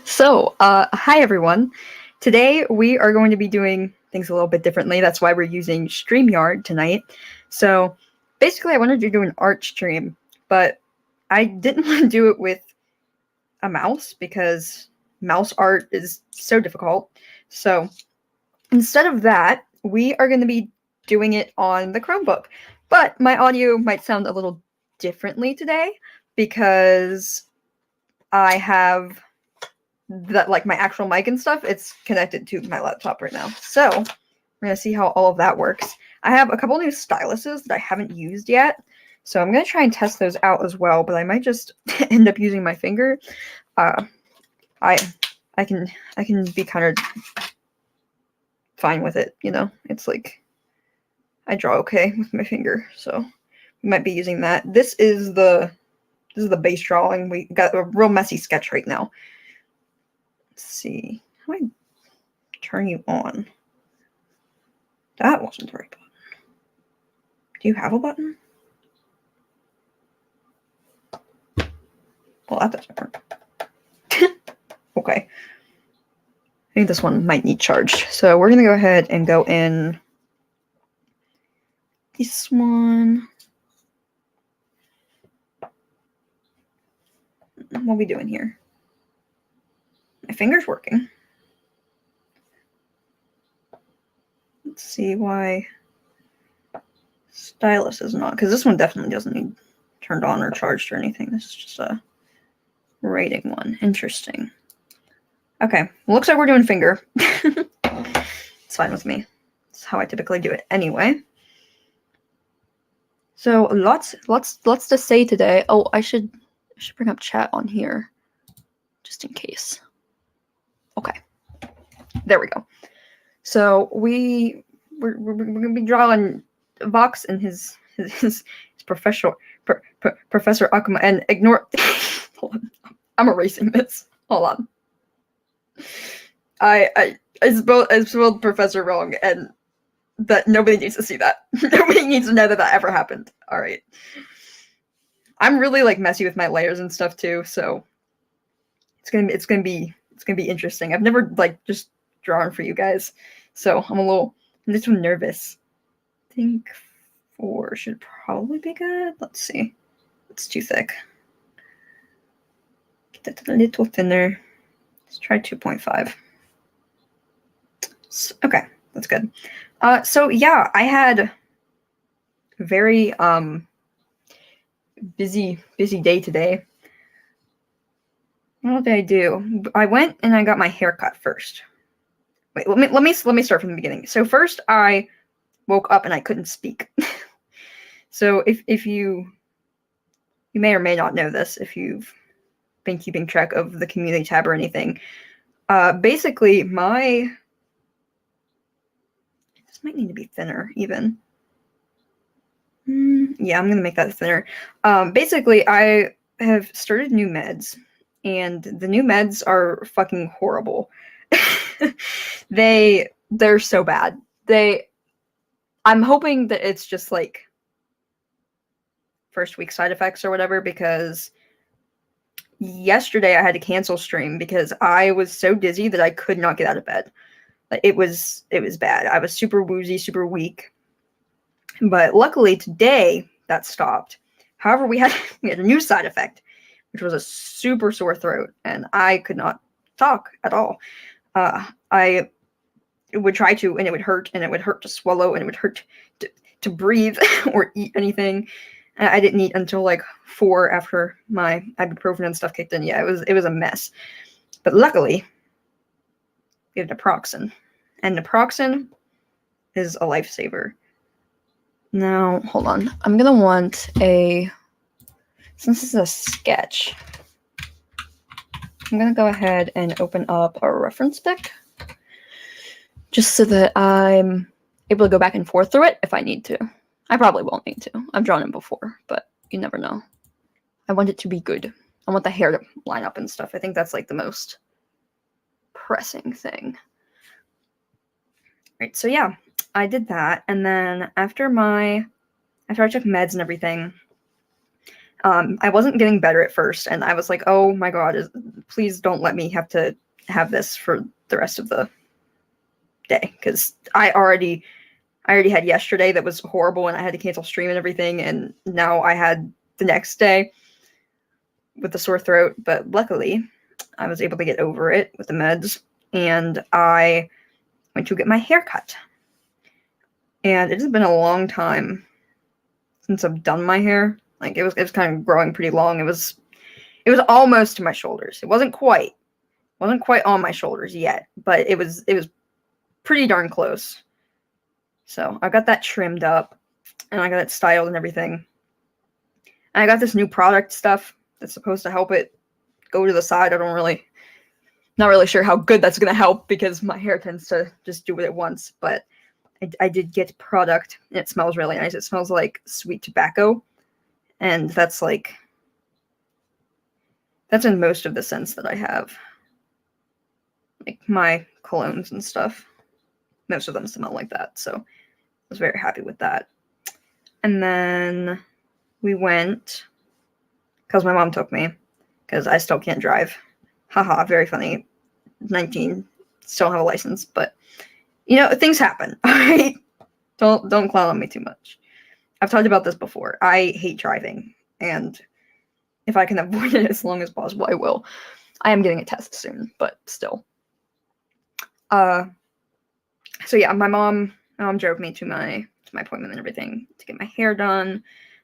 Hi everyone. Today we are going to be doing things a little bit differently. That's why we're using StreamYard tonight. So, basically, I wanted to do an art stream, but I didn't want to do it with a mouse because mouse art is so difficult. So, instead of that, we are going to be doing it on the Chromebook. But my audio might sound a little differently today because I have that, like, my actual mic and stuff, it's connected to my laptop right now. So we're gonna see how all of that works. I have a couple new styluses that I haven't used yet, so I'm gonna try and test those out as well, but I might just end up using my finger. I can be kind of fine with it, you know. It's like I draw okay with my finger, so we might be using that. This is the base drawing. We got a real messy sketch right now. Let's see. How do I turn you on? That wasn't the right button. Do you have a button? Well, that doesn't work. Okay. I think this one might need charged. So we're going to go ahead and go in this one. What are we doing here? My finger's working. Let's see why stylus is not, because this one definitely doesn't need turned on or charged or anything. This is just a rating one. Interesting. Okay, looks like we're doing finger. It's fine with me. It's how I typically do it anyway. So lots to say today. Oh, I should bring up chat on here, just in case. Okay, there we go. So we're gonna be drawing Vox and his Professor Akuma, and ignore. Hold on. I'm erasing this. Hold on. I spelled Professor wrong, and that nobody needs to see that. Nobody needs to know that ever happened. All right. I'm really like messy with my layers and stuff too, so it's gonna be interesting. I've never like just drawn for you guys, so I'm a little nervous. I think 4 should probably be good. Let's see. It's too thick. Get that a little thinner. Let's try 2.5. Okay, that's good. So yeah, I had a very busy day today. What did I do? I went and I got my hair cut first. Wait, let me start from the beginning. So first I woke up and I couldn't speak. So if you may or may not know this, if you've been keeping track of the community tab or anything, basically this might need to be thinner even. Yeah, I'm gonna make that thinner. Basically, I have started new meds, and the new meds are fucking horrible. They're so bad. I'm hoping that it's just like first week side effects or whatever, because yesterday I had to cancel stream because I was so dizzy that I could not get out of bed. Like, it was bad. I was super woozy, super weak. But luckily today that stopped. However, we had a new side effect, which was a super sore throat, and I could not talk at all. I would try to, and it would hurt, and it would hurt to swallow, and it would hurt to breathe or eat anything. I didn't eat until like 4 after my ibuprofen and stuff kicked in. Yeah, it was a mess. But luckily, we have naproxen, and naproxen is a lifesaver. Now, hold on. I'm gonna want since this is a sketch, I'm gonna go ahead and open up a reference book, just so that I'm able to go back and forth through it if I need to. I probably won't need to. I've drawn it before, but you never know. I want it to be good. I want the hair to line up and stuff. I think that's like the most pressing thing. Right, so yeah, I did that, and then after I took meds and everything, I wasn't getting better at first, and I was like, oh my god, please don't let me have to have this for the rest of the day, because I already had yesterday that was horrible, and I had to cancel stream and everything, and now I had the next day with the sore throat, but luckily I was able to get over it with the meds, and I went to get my hair cut. And it has been a long time since I've done my hair. Like, it was kind of growing pretty long. It was almost to my shoulders. It wasn't quite on my shoulders yet, but it was pretty darn close. So I got that trimmed up, and I got it styled and everything. And I got this new product stuff that's supposed to help it go to the side. Not really sure how good that's going to help, because my hair tends to just do it at once, but I did get product, and it smells really nice. It smells like sweet tobacco, and that's in most of the scents that I have. Like my colognes and stuff. Most of them smell like that, so I was very happy with that. And then we went, because my mom took me, because I still can't drive. Haha, very funny. 19, still have a license, but things happen. Alright? Don't clown on me too much. I've talked about this before. I hate driving, and if I can avoid it as long as possible, I will. I am getting a test soon, but still. So yeah, my mom drove me to my appointment and everything to get my hair done,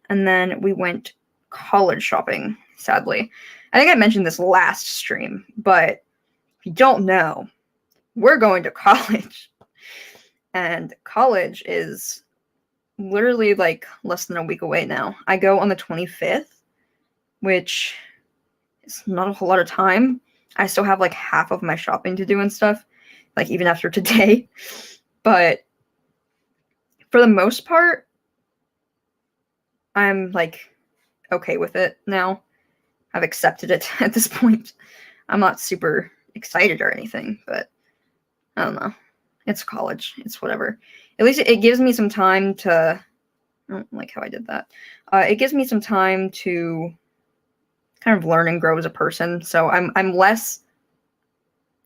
and then we went college shopping, sadly. I think I mentioned this last stream, but if you don't know, we're going to college. And college is literally like less than a week away now. I go on the 25th, which is not a whole lot of time. I still have like half of my shopping to do and stuff, like even after today. But for the most part, I'm like okay with it now. I've accepted it at this point. I'm not super excited or anything, but I don't know. It's college. It's whatever. At least it gives me some time to... I don't like how I did that. It gives me some time to kind of learn and grow as a person. So I'm less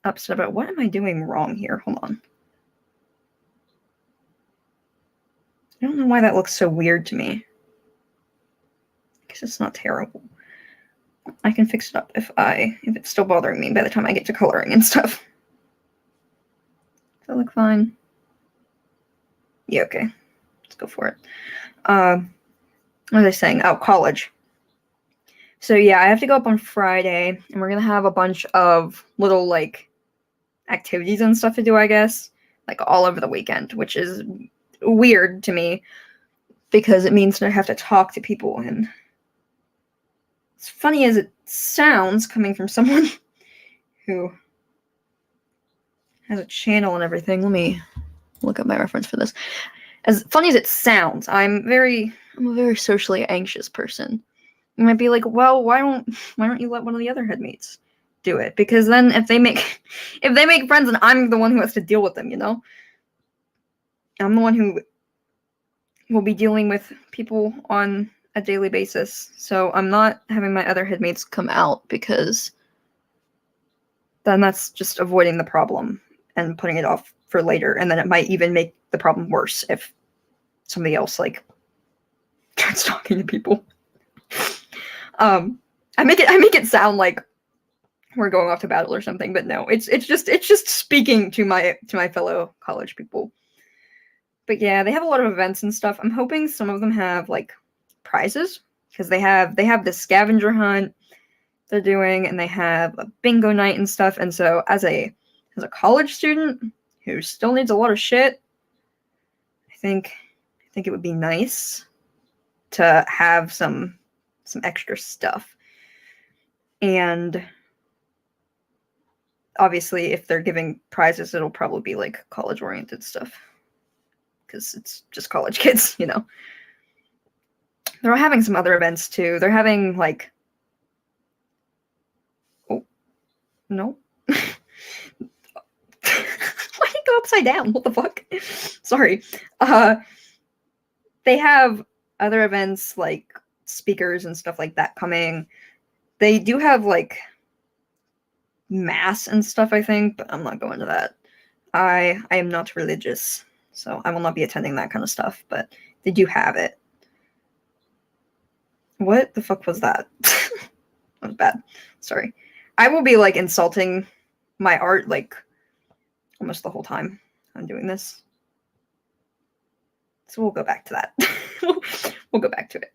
upset about... What am I doing wrong here? Hold on. I don't know why that looks so weird to me. I guess it's not terrible. I can fix it up if it's still bothering me by the time I get to coloring and stuff. Does that look fine? Yeah, okay. Let's go for it. What was I saying? Oh, college. So yeah, I have to go up on Friday, and we're gonna have a bunch of little like activities and stuff to do, I guess, like all over the weekend, which is weird to me because it means that I have to talk to people, and as funny as it sounds coming from someone who has a channel and everything. Let me look up my reference for this. As funny as it sounds, I'm a very socially anxious person. You might be like, well, why don't you let one of the other headmates do it? Because then if they make friends, and I'm the one who has to deal with them, I'm the one who will be dealing with people on a daily basis. So I'm not having my other headmates come out, because then that's just avoiding the problem and putting it off for later, and then it might even make the problem worse if somebody else like starts talking to people. I make it sound like we're going off to battle or something, but no, it's just speaking to my fellow college people. But yeah, they have a lot of events and stuff. I'm hoping some of them have like prizes, because they have the scavenger hunt they're doing, and they have a bingo night and stuff. And so as a college student who still needs a lot of shit, I think it would be nice to have some extra stuff. And obviously, if they're giving prizes, it'll probably be like college-oriented stuff, because it's just college kids, They're having some other events too. They're having like... Oh, no. Why did it go upside down? What the fuck? Sorry. They have other events like speakers and stuff like that coming. They do have like mass and stuff, I think, but I'm not going to that. I am not religious, so I will not be attending that kind of stuff, but they do have it. What the fuck was that? That was bad. Sorry. I will be like insulting my art like almost the whole time I'm doing this. So we'll go back to that. We'll go back to it.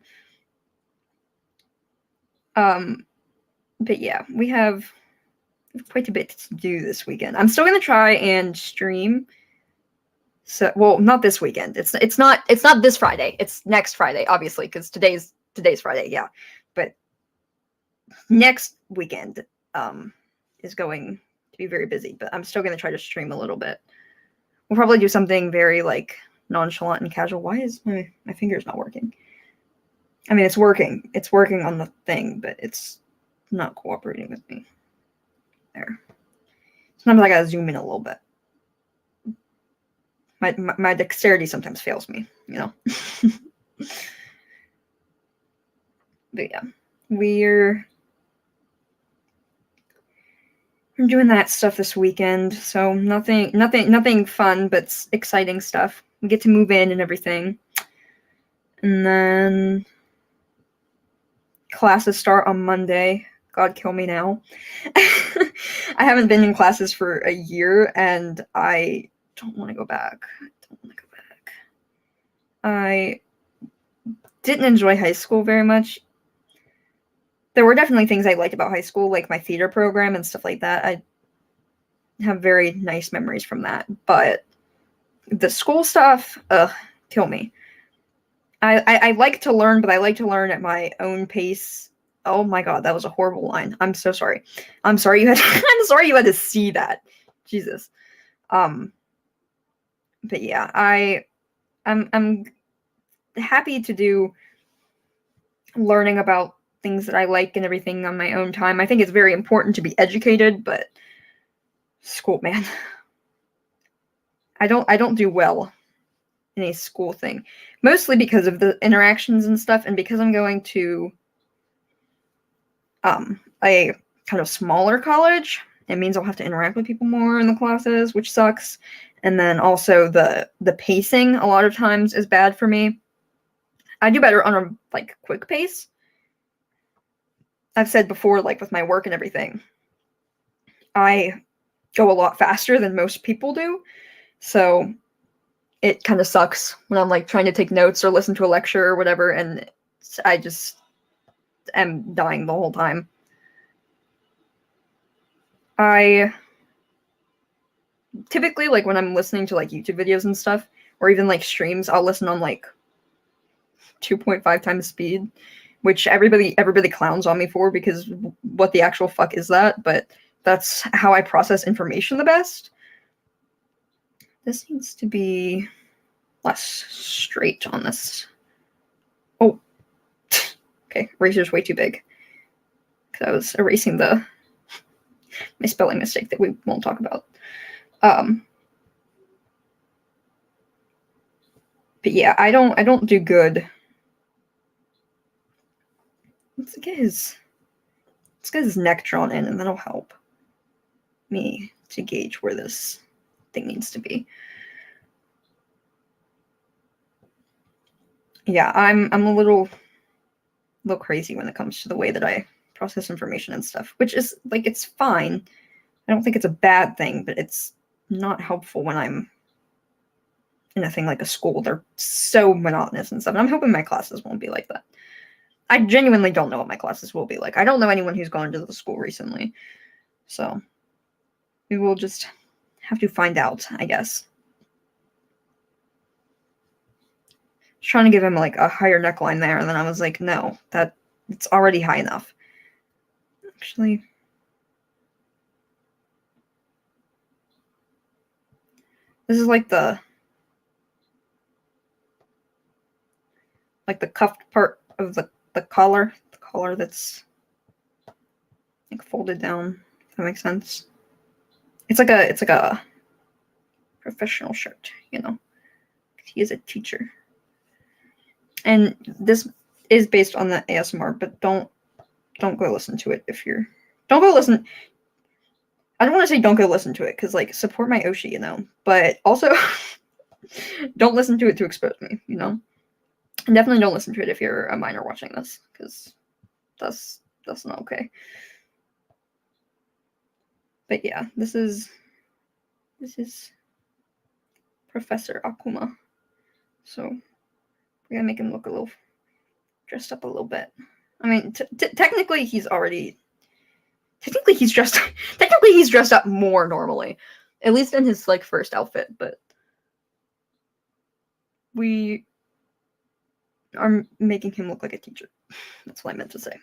But yeah, we have quite a bit to do this weekend. I'm still gonna try and stream. So, well, not this weekend. It's not this Friday. It's next Friday, obviously, because today's Friday. Yeah, but next weekend is going to be very busy. But I'm still gonna try to stream a little bit. We'll probably do something very like nonchalant and casual. Why is my finger's not working? I mean, it's working. It's working on the thing, but it's not cooperating with me. There. Sometimes I gotta zoom in a little bit. My dexterity sometimes fails me, you know. But yeah, we're doing that stuff this weekend. So nothing fun, but exciting stuff. We get to move in and everything, and then classes start on Monday. God kill me now. I haven't been in classes for a year, and I don't want to go back. I didn't enjoy high school very much. There were definitely things I liked about high school, like my theater program and stuff like that. I have very nice memories from that. But the school stuff, kill me. I like to learn, but I like to learn at my own pace. Oh my god, that was a horrible line. I'm so sorry. I'm sorry you had I'm sorry you had to see that. Jesus. But yeah, I'm happy to do learning about things that I like and everything on my own time. I think it's very important to be educated, but school, man. I don't do well in a school thing. Mostly because of the interactions and stuff, and because I'm going to a kind of smaller college. It means I'll have to interact with people more in the classes, which sucks. And then also the pacing a lot of times is bad for me. I do better on a like quick pace. I've said before, like with my work and everything, I go a lot faster than most people do. So it kind of sucks when I'm like trying to take notes or listen to a lecture or whatever, and I just am dying the whole time. I typically, like when I'm listening to like YouTube videos and stuff, or even like streams, I'll listen on like 2.5 times speed, which everybody clowns on me for, because what the actual fuck is that? But that's how I process information the best. This needs to be less straight on this. Oh, okay, eraser's way too big. Because I was erasing my spelling mistake that we won't talk about. But yeah, I don't do good. Let's get his neck drawn in, and that'll help me to gauge where this thing needs to be. Yeah, I'm a little crazy when it comes to the way that I process information and stuff, which is like, it's fine. I don't think it's a bad thing, but it's not helpful when I'm in a thing like a school. They're so monotonous and stuff. And I'm hoping my classes won't be like that. I genuinely don't know what my classes will be like. I don't know anyone who's gone to the school recently. So we will just have to find out, I guess. Trying to give him like a higher neckline there, and then I was like, no, it's already high enough. Actually, this is like the cuffed part of the collar that's like folded down, if that makes sense. It's like a professional shirt, you know. He is a teacher. And this is based on the ASMR, but don't go listen to it if you're. Don't go listen. I don't want to say don't go listen to it because like support my Oshi, you know. But also, don't listen to it to expose me, you know. And definitely don't listen to it if you're a minor watching this because that's not okay. But yeah, this is Professor Akuma. So we're gonna make him look a little dressed up a little bit. I mean, technically he's dressed up more normally, at least in his like first outfit. But we are making him look like a teacher. That's what I meant to say.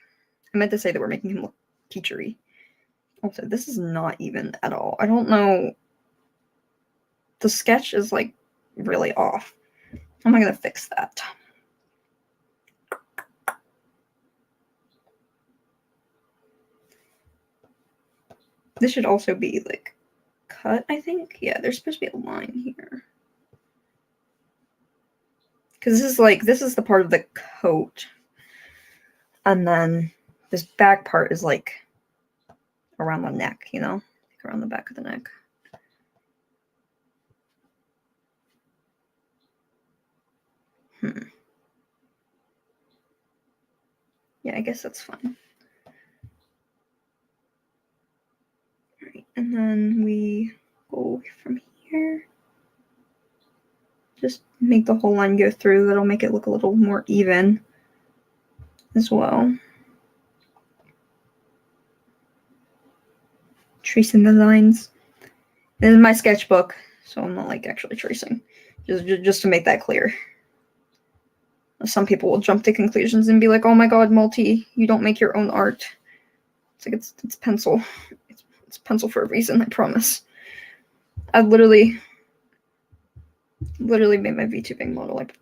I meant to say that we're making him look teachery. Also, this is not even at all. I don't know. The sketch is like really off. How am I gonna fix that? This should also be like cut, I think. Yeah, there's supposed to be a line here. Because this is the part of the coat. And then this back part is like around the neck, you know? Like around the back of the neck. Yeah, I guess that's fine. Alright, and then we go from here. Just make the whole line go through. That'll make it look a little more even as well. Tracing the lines. This is my sketchbook, so I'm not like actually tracing. Just to make that clear. Some people will jump to conclusions and be like, "Oh my God, Multie, you don't make your own art." It's like it's pencil. It's pencil for a reason. I promise. I literally made my VTubing model. Like,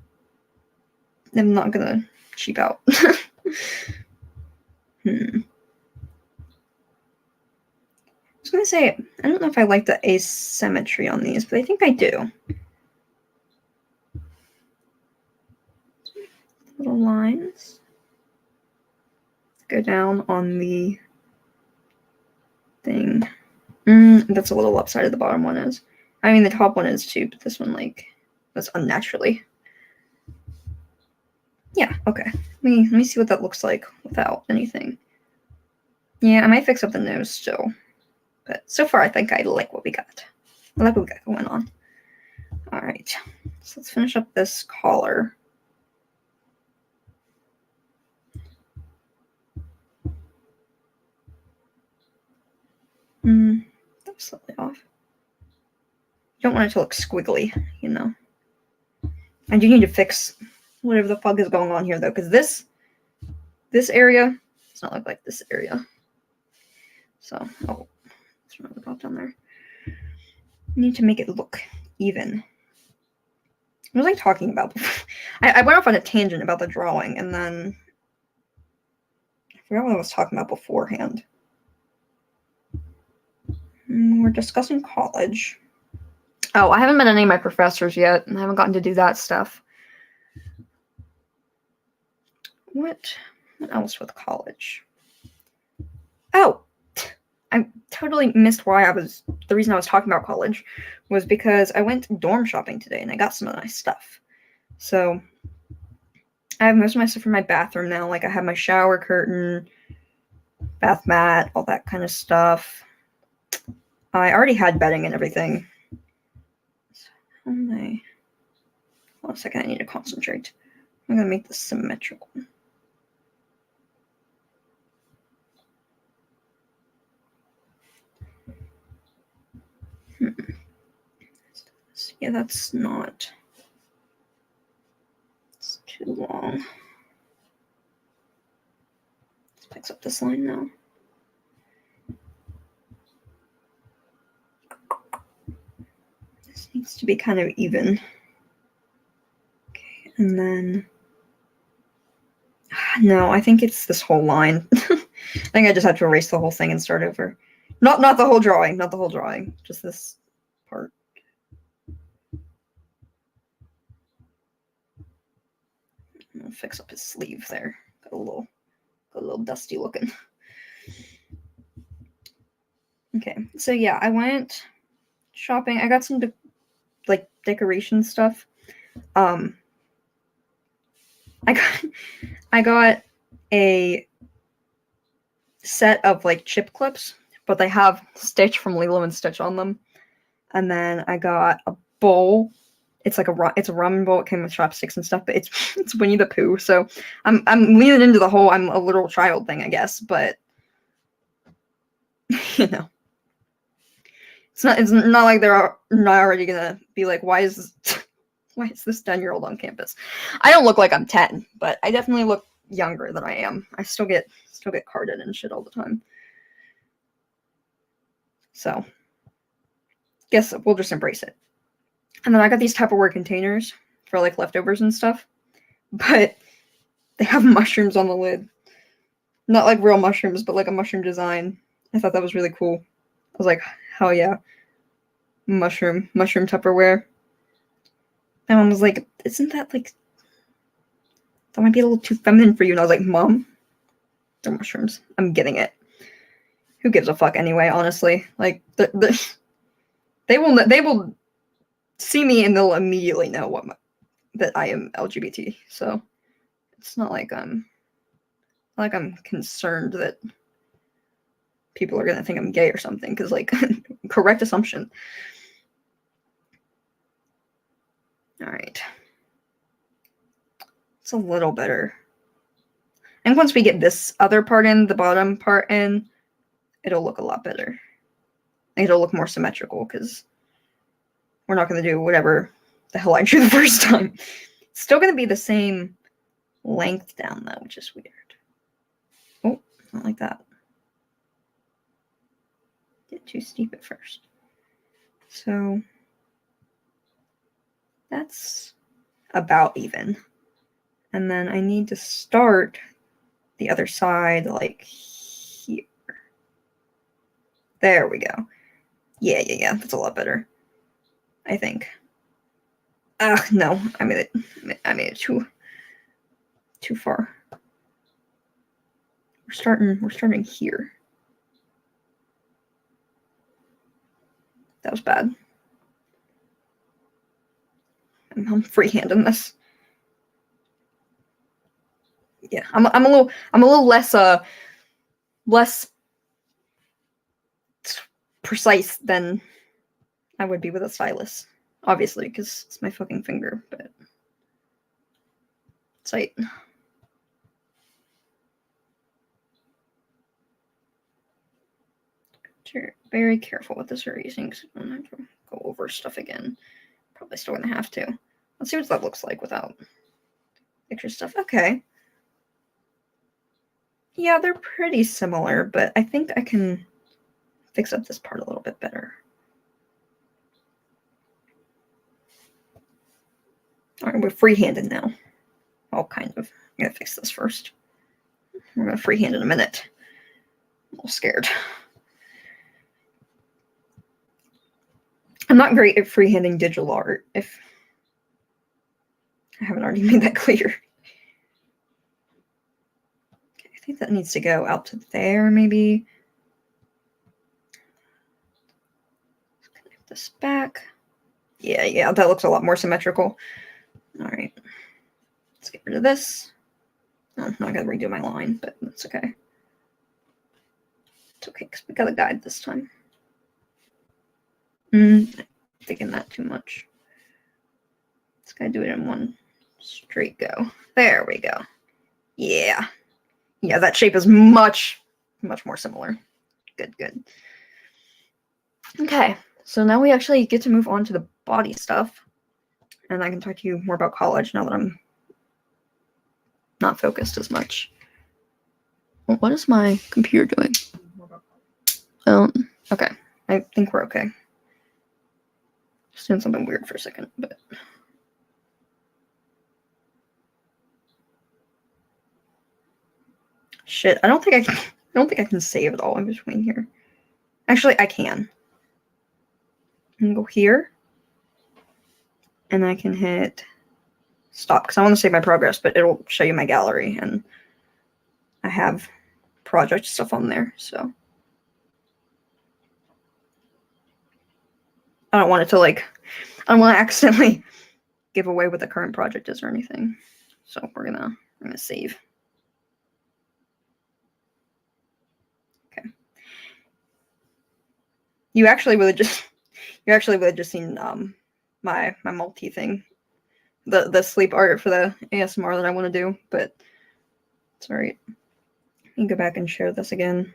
I'm not gonna cheap out. I was gonna say, I don't know if I like the asymmetry on these, but I think I do. Little lines go down on the thing. That's a little lopsided. The bottom one is. I mean, the top one is too, but this one, like, that's unnaturally. Yeah, okay. Let me see what that looks like without anything. Yeah, I might fix up the nose still. But so far, I think I like what we got. I like what we got going on. All right. So let's finish up this collar. That's slightly off. You don't want it to look squiggly, you know. I do need to fix whatever the fuck is going on here, though, because this area does not look like this area. So, oh, there's another dot down there. I need to make it look even. What was I talking about before? I went off on a tangent about the drawing, and then I forgot what I was talking about beforehand. We're discussing college. Oh, I haven't met any of my professors yet, and I haven't gotten to do that stuff. What else with college? Oh, I totally missed why the reason I was talking about college was because I went dorm shopping today and I got some of my stuff. So I have most of my stuff in my bathroom now. Like I have my shower curtain, bath mat, all that kind of stuff. I already had bedding and everything. So hold on a second, I need to concentrate. I'm gonna make this symmetrical. Yeah, that's not. It's too long. Let's fix up this line now. This needs to be kind of even. Okay, and then. No, I think it's this whole line. I think I just have to erase the whole thing and start over. Not the whole drawing, not the whole drawing, just this part. I'll fix up his sleeve there. a little dusty looking. Okay, so yeah, I went shopping. I got some decoration stuff. I got a set of like chip clips, but they have Stitch from Lilo and Stitch on them. And then I got a bowl. It's like a ramen bowl. It came with chopsticks and stuff, but it's Winnie the Pooh. So I'm leaning into the whole I'm a little child thing, I guess. But you know, it's not like they're not already gonna be like, why is this 10-year-old on campus? I don't look like I'm 10, but I definitely look younger than I am. I still get carded and shit all the time. So guess we'll just embrace it. And then I got these Tupperware containers for like leftovers and stuff, but they have mushrooms on the lid. Not like real mushrooms, but like a mushroom design. I thought that was really cool. I was like, hell yeah. Mushroom Tupperware. My mom was like, isn't that like, that might be a little too feminine for you? And I was like, Mom, they're mushrooms. I'm getting it. Who gives a fuck anyway, honestly? Like, they will see me and they'll immediately know that I am LGBT. So it's not like I'm concerned that people are gonna think I'm gay or something, because like correct assumption. All right, it's a little better. And once we get this other part in, the bottom part in, it'll look a lot better. It'll look more symmetrical because we're not going to do whatever the hell I drew the first time. It's still going to be the same length down though, which is weird. Oh, not like that. Did too steep at first. So that's about even. And then I need to start the other side like here. There we go. Yeah. That's a lot better, I think. No, I made it too far. We're starting here. That was bad. I'm freehanding this. Yeah, I'm a little less precise than I would be with a stylus, obviously, because it's my fucking finger, but it's like, very careful with this erasing, because I don't have to go over stuff again. Probably still gonna have to. Let's see what that looks like without picture stuff. Okay. Yeah, they're pretty similar, but I think I can fix up this part a little bit better. All right, we're free-handed now. Well, kind of. I'm gonna fix this first. We're gonna freehand in a minute. I'm a little scared. I'm not great at freehanding digital art, if I haven't already made that clear. Okay, I think that needs to go out to there, maybe. Let's connect this back. Yeah, that looks a lot more symmetrical. All right, let's get rid of this. Oh, I'm not gonna redo my line, but that's okay. It's okay, because we got a guide this time. I'm thinking that too much. Just gotta do it in one straight go. There we go. Yeah, that shape is much more similar. Good. Okay, so now we actually get to move on to the body stuff. And I can talk to you more about college now that I'm not focused as much. Well, what is my computer doing? Oh, okay. I think we're okay. Just doing something weird for a second, but shit. I don't think I can save it all in between here. Actually, I can. I can go here. And I can hit stop because I want to save my progress, but it'll show you my gallery, and I have project stuff on there, so I don't want it to I don't want to accidentally give away what the current project is or anything. So we're gonna save. Okay. You actually would have just seen my multi thing, the sleep art for the ASMR that I want to do, but it's alright. You can go back and share this again.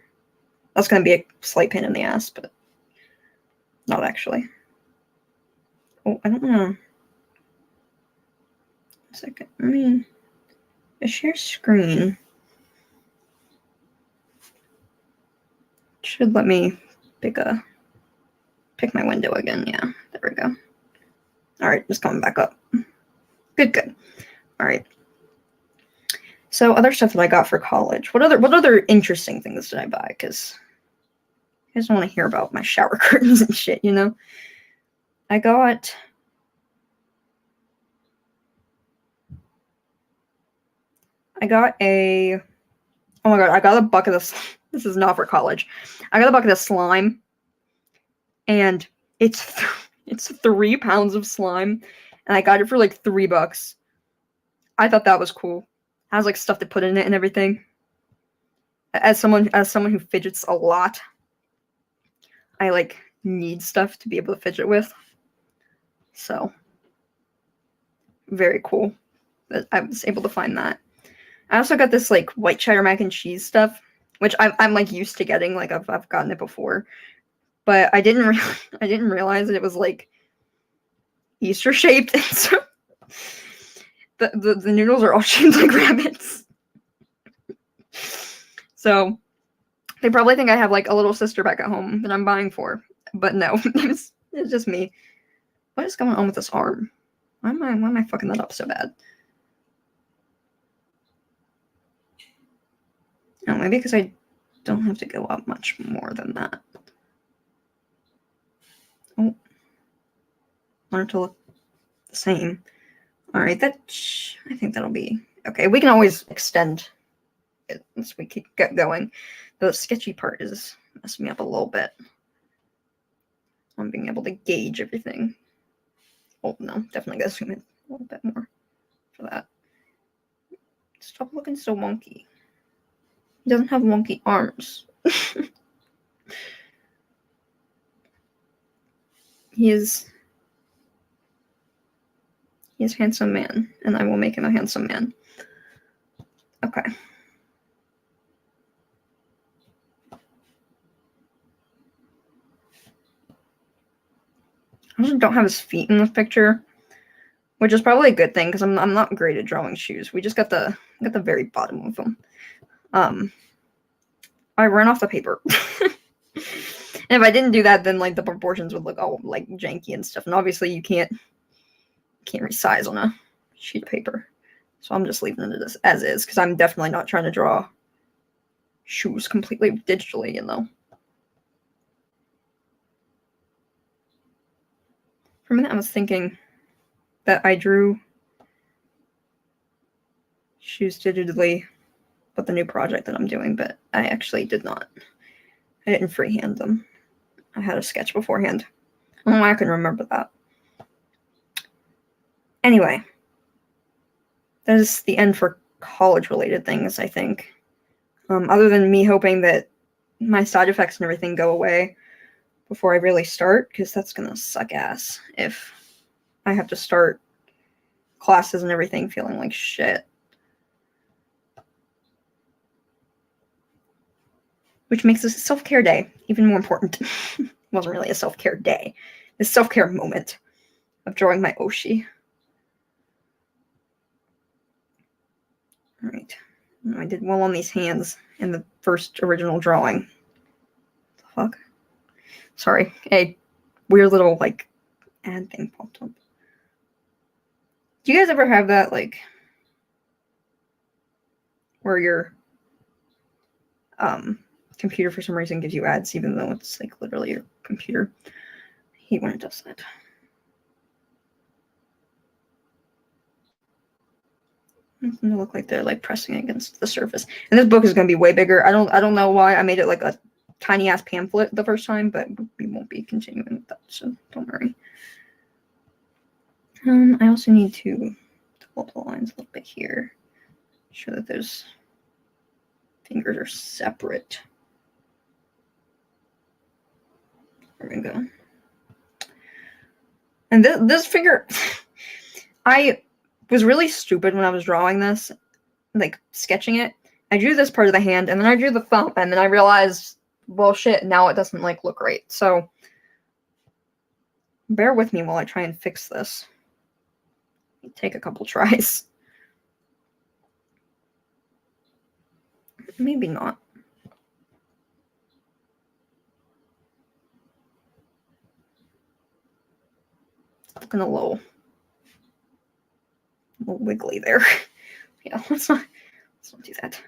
That's gonna be a slight pain in the ass, but not actually. Oh, I don't know. A second. Let me share screen. Should let me pick my window again. Yeah, there we go. All right, just coming back up. Good. All right. So other stuff that I got for college. What other interesting things did I buy? Because you guys don't want to hear about my shower curtains and shit, you know? I got a, oh my god, I got a bucket of, this is not for college. I got a bucket of slime, and it's 3 pounds of slime, and I got it for like $3. I thought that was cool. It has like stuff to put in it and everything. As someone who fidgets a lot, I like need stuff to be able to fidget with. So very cool that I was able to find that. I also got this like white cheddar mac and cheese stuff, which I'm like used to getting. Like I've gotten it before, but I didn't realize that it was like Easter shaped. And so the noodles are all shaped like rabbits. So they probably think I have like a little sister back at home that I'm buying for, but no, it's just me. What is going on with this arm? Why am I fucking that up so bad? Oh, maybe because I don't have to go up much more than that. Oh, want it to look the same. All right, I think that'll be okay. We can always extend it once we keep going. The sketchy part is messing me up a little bit. I'm being able to gauge everything. Oh no, definitely gotta zoom in a little bit more for that. Stop looking so wonky. He doesn't have wonky arms. He is a handsome man, and I will make him a handsome man. Okay. I also don't have his feet in this picture, which is probably a good thing because I'm not great at drawing shoes. We just got the very bottom of them. I ran off the paper. And if I didn't do that, then like the proportions would look all like janky and stuff. And obviously you can't resize on a sheet of paper. So I'm just leaving it as is because I'm definitely not trying to draw shoes completely digitally, you know. For a minute I was thinking that I drew shoes digitally with the new project that I'm doing, but I actually did not. I didn't freehand them. I had a sketch beforehand. I don't know why I couldn't remember that. Anyway, that is the end for college-related things, I think. Other than me hoping that my side effects and everything go away before I really start, because that's gonna suck ass if I have to start classes and everything feeling like shit. Which makes this self-care day even more important. It wasn't really a self-care day. This self-care moment of drawing my Oshi. All right. I did well on these hands in the first original drawing. What the fuck? Sorry. A weird little, like, ad thing popped up. Do you guys ever have that, like, where your computer for some reason gives you ads even though it's, like, literally your computer? I hate when it does that. It's gonna look like they're like pressing against the surface. And this book is gonna be way bigger. I don't know why I made it like a tiny ass pamphlet the first time, but we won't be continuing with that, so don't worry. I also need to double the lines a little bit here. Show that those fingers are separate. There we go. And this finger, I was really stupid when I was drawing this, like sketching it. I drew this part of the hand, and then I drew the thumb, and then I realized, well, shit, now it doesn't like look right. So bear with me while I try and fix this. Take a couple tries. Maybe not. It's looking a little wiggly there. Yeah, let's not do that.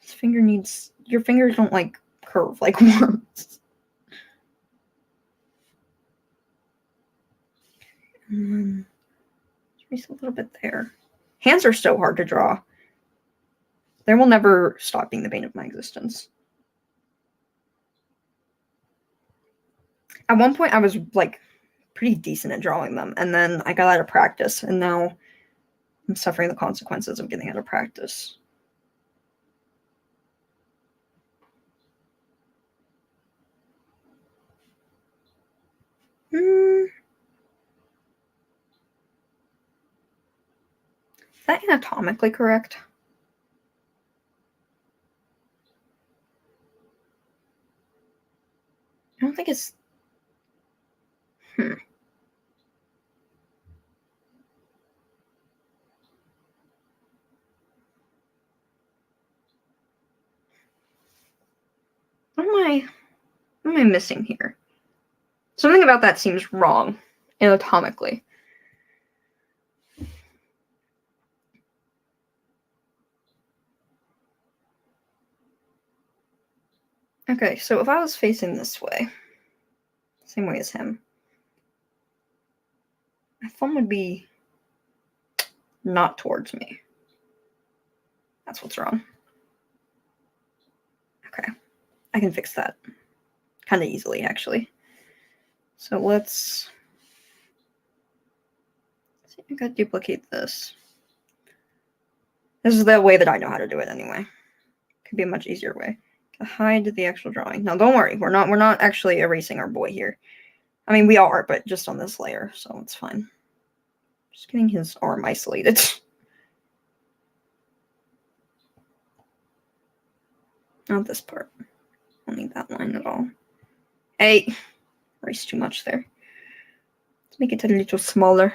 This finger needs, your fingers don't like curve like worms. And then trace a little bit there. Hands are so hard to draw. They will never stop being the bane of my existence. At one point, I was like pretty decent at drawing them, and then I got out of practice, and now I'm suffering the consequences of getting out of practice. Is that anatomically correct? I don't think it's... I What am I missing here? Something about that seems wrong anatomically. Okay, so if I was facing this way, same way as him, my thumb would be not towards me. That's what's wrong. Okay, I can fix that kind of easily, actually. So let's see. I gotta duplicate this. This is the way that I know how to do it anyway. Could be a much easier way. Hide the actual drawing. No, don't worry. We're not actually erasing our boy here. I mean, we are, but just on this layer, so it's fine. Just getting his arm isolated. Not this part. I don't need that line at all. Hey, erase too much there. Let's make it a little smaller.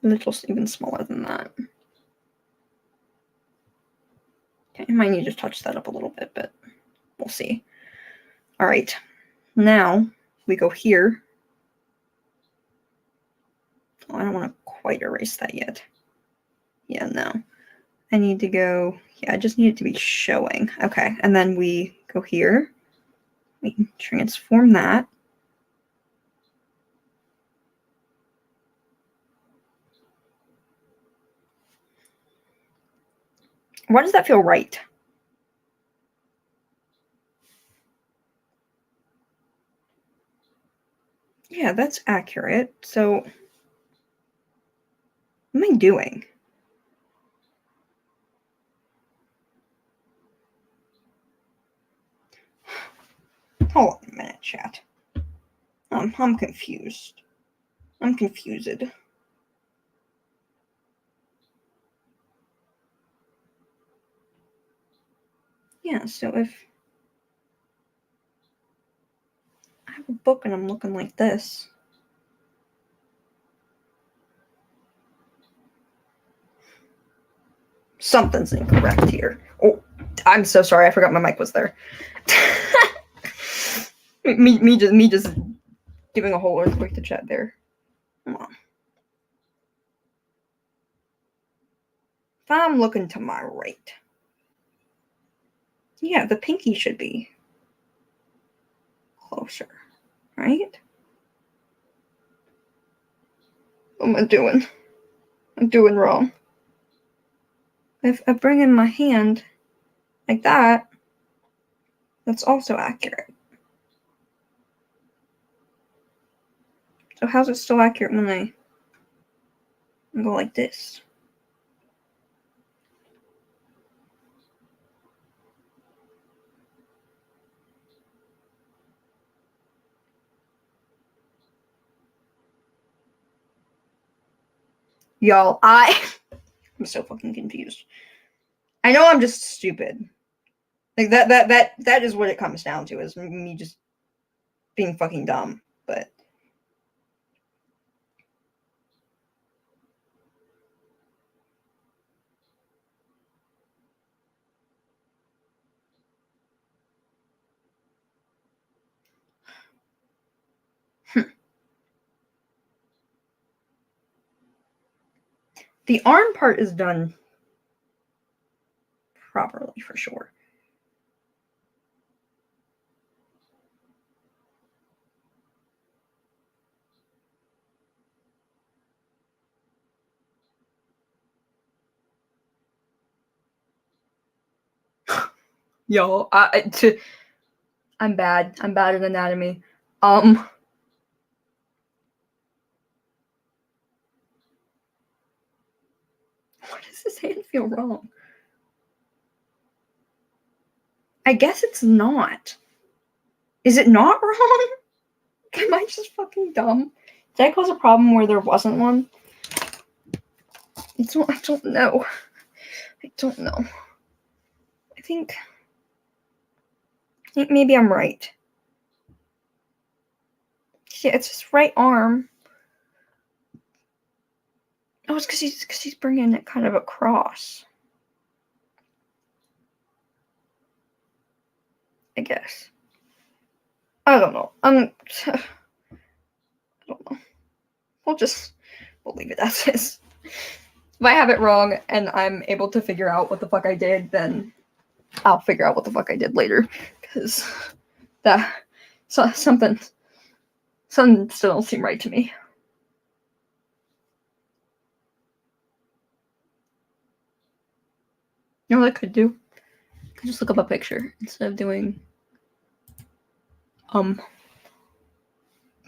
A little even smaller than that. Okay, I might need to touch that up a little bit, but we'll see. All right, now we go here. Oh, I don't want to quite erase that yet. Yeah, no. I need to go, yeah, I just need it to be showing. Okay, and then we go here. We can transform that. Why does that feel right? Yeah, that's accurate. So, what am I doing? Hold on a minute, chat. I'm confused. I'm confused. Yeah, so if I have a book and I'm looking like this, something's incorrect here. Oh, I'm so sorry. I forgot my mic was there. me just giving a whole earthquake to chat there. Come on. If I'm looking to my right, yeah, the pinky should be closer, right? What am I doing? I'm doing wrong. If I bring in my hand like that, that's also accurate. So how's it still accurate when I go like this? Y'all, I'm so fucking confused. I know I'm just stupid. Like that is what it comes down to, is me just being fucking dumb. But the arm part is done properly for sure. Yo, I'm bad. I'm bad at anatomy. Why does this hand feel wrong? I guess it's not. Is it not wrong? Am I just fucking dumb? Did I cause a problem where there wasn't one? I don't know. I don't know. I think maybe I'm right. Yeah, it's his right arm. Oh, it's because he's bringing it kind of across. I guess. I don't know. I don't know. We'll leave it as is. If I have it wrong and I'm able to figure out what the fuck I did, then I'll figure out what the fuck I did later. Because something still don't seem right to me. You know what I could do? I could just look up a picture instead of doing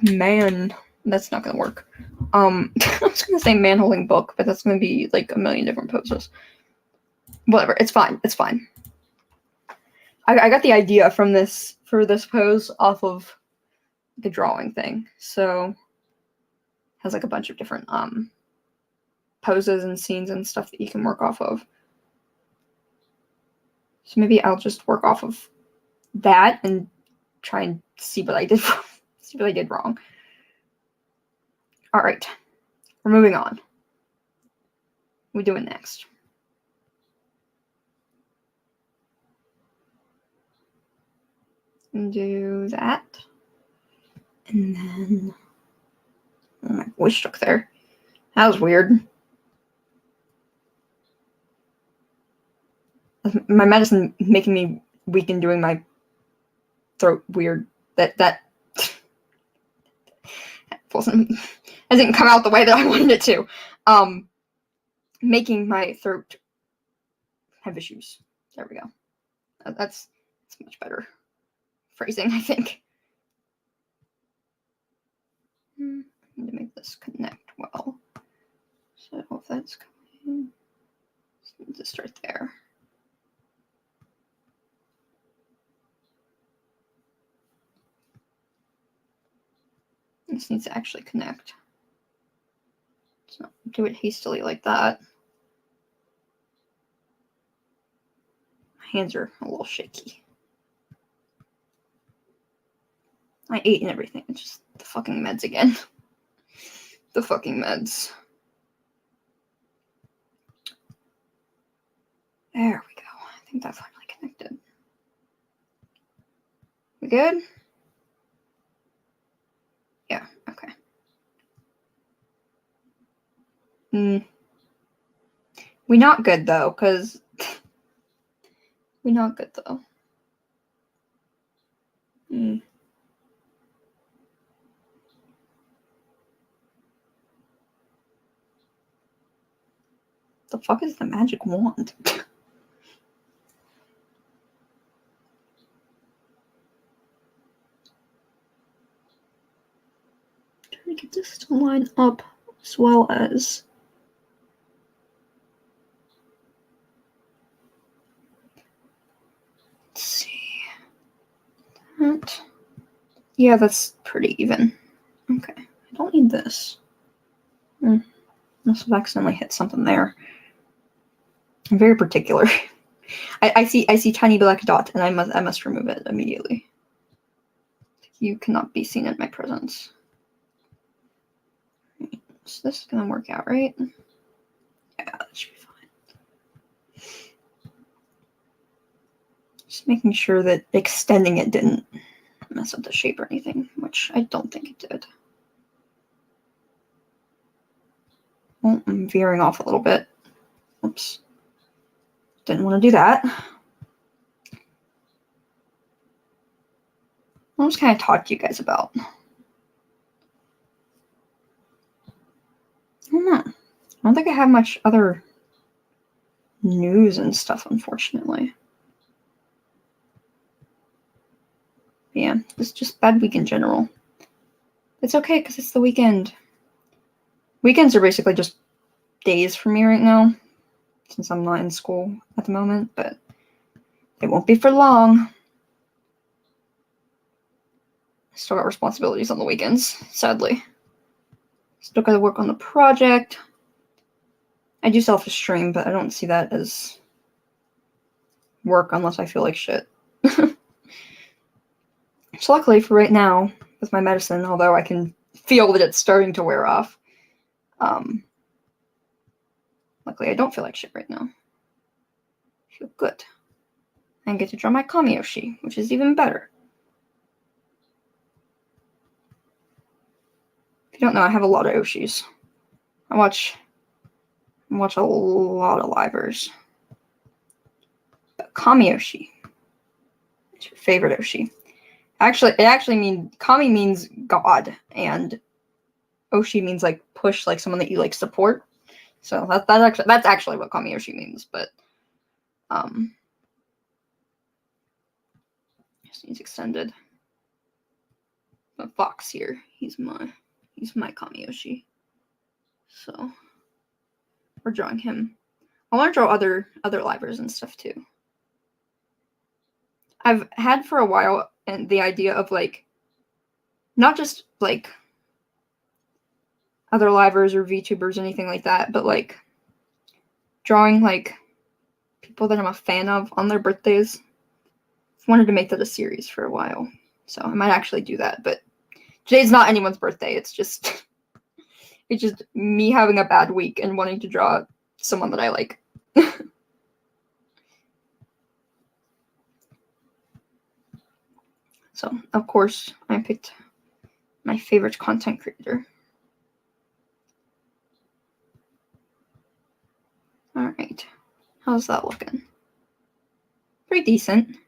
man. That's not gonna work. I was gonna say man holding book, but that's gonna be like a million different poses. Whatever, it's fine. It's fine. I got the idea for this pose off of the drawing thing. So it has like a bunch of different poses and scenes and stuff that you can work off of. So maybe I'll just work off of that and try and see what I did see what I did wrong. All right, we're moving on. What are we doing next? And do that. And then my voice stuck there. That was weird. My medicine making me weak and doing my throat weird. That wasn't. It didn't come out the way that I wanted it to. Making my throat have issues. There we go. That's much better phrasing, I think. I need to make this connect well. So if that's coming, just start there. This needs to actually connect. Let's not do it hastily like that. My hands are a little shaky. I ate and everything. It's just the fucking meds again. The fucking meds. There we go. I think that finally connected. We good? Yeah, okay. We not good though, because we not good though. the fuck is the magic wand? Trying to get this to line up as well as. Let's see. That. Yeah, that's pretty even. Okay. I don't need this. Must have accidentally hit something there. I'm very particular. I see tiny black dot, and I must remove it immediately. You cannot be seen in my presence. Right, so this is gonna work out, right? Yeah, that should be fine. Just making sure that extending it didn't mess up the shape or anything, which I don't think it did. Oh, I'm veering off a little bit. Oops. Didn't want to do that. I'll just kind of talk to you guys about. I don't know. I don't think I have much other news and stuff, unfortunately. But yeah, it's just bad week in general. It's okay because it's the weekend. Weekends are basically just days for me right now, since I'm not in school at the moment, but it won't be for long. Still got responsibilities on the weekends, sadly. Still gotta work on the project. I do still have to stream, but I don't see that as work unless I feel like shit. So luckily for right now, with my medicine, although I can feel that it's starting to wear off, luckily I don't feel like shit right now. I feel good. I get to draw my Kamioshi, which is even better. If you don't know, I have a lot of Oshis. I watch a lot of livers. But Kamioshi is your favorite Oshi. It actually means Kami means God, and Oshi means like push, like someone that you like support. So that's actually what Kamioshi means. But just needs extended. But Fox here, he's my Kamioshi. So we're drawing him. I want to draw other livers and stuff too. I've had for a while and the idea of like not just like other livers or VTubers or anything like that, but like drawing like people that I'm a fan of on their birthdays. I've wanted to make that a series for a while, so I might actually do that. But today's not anyone's birthday. It's just me having a bad week and wanting to draw someone that I like. So, of course, I picked my favorite content creator. Alright. How's that looking? Pretty decent.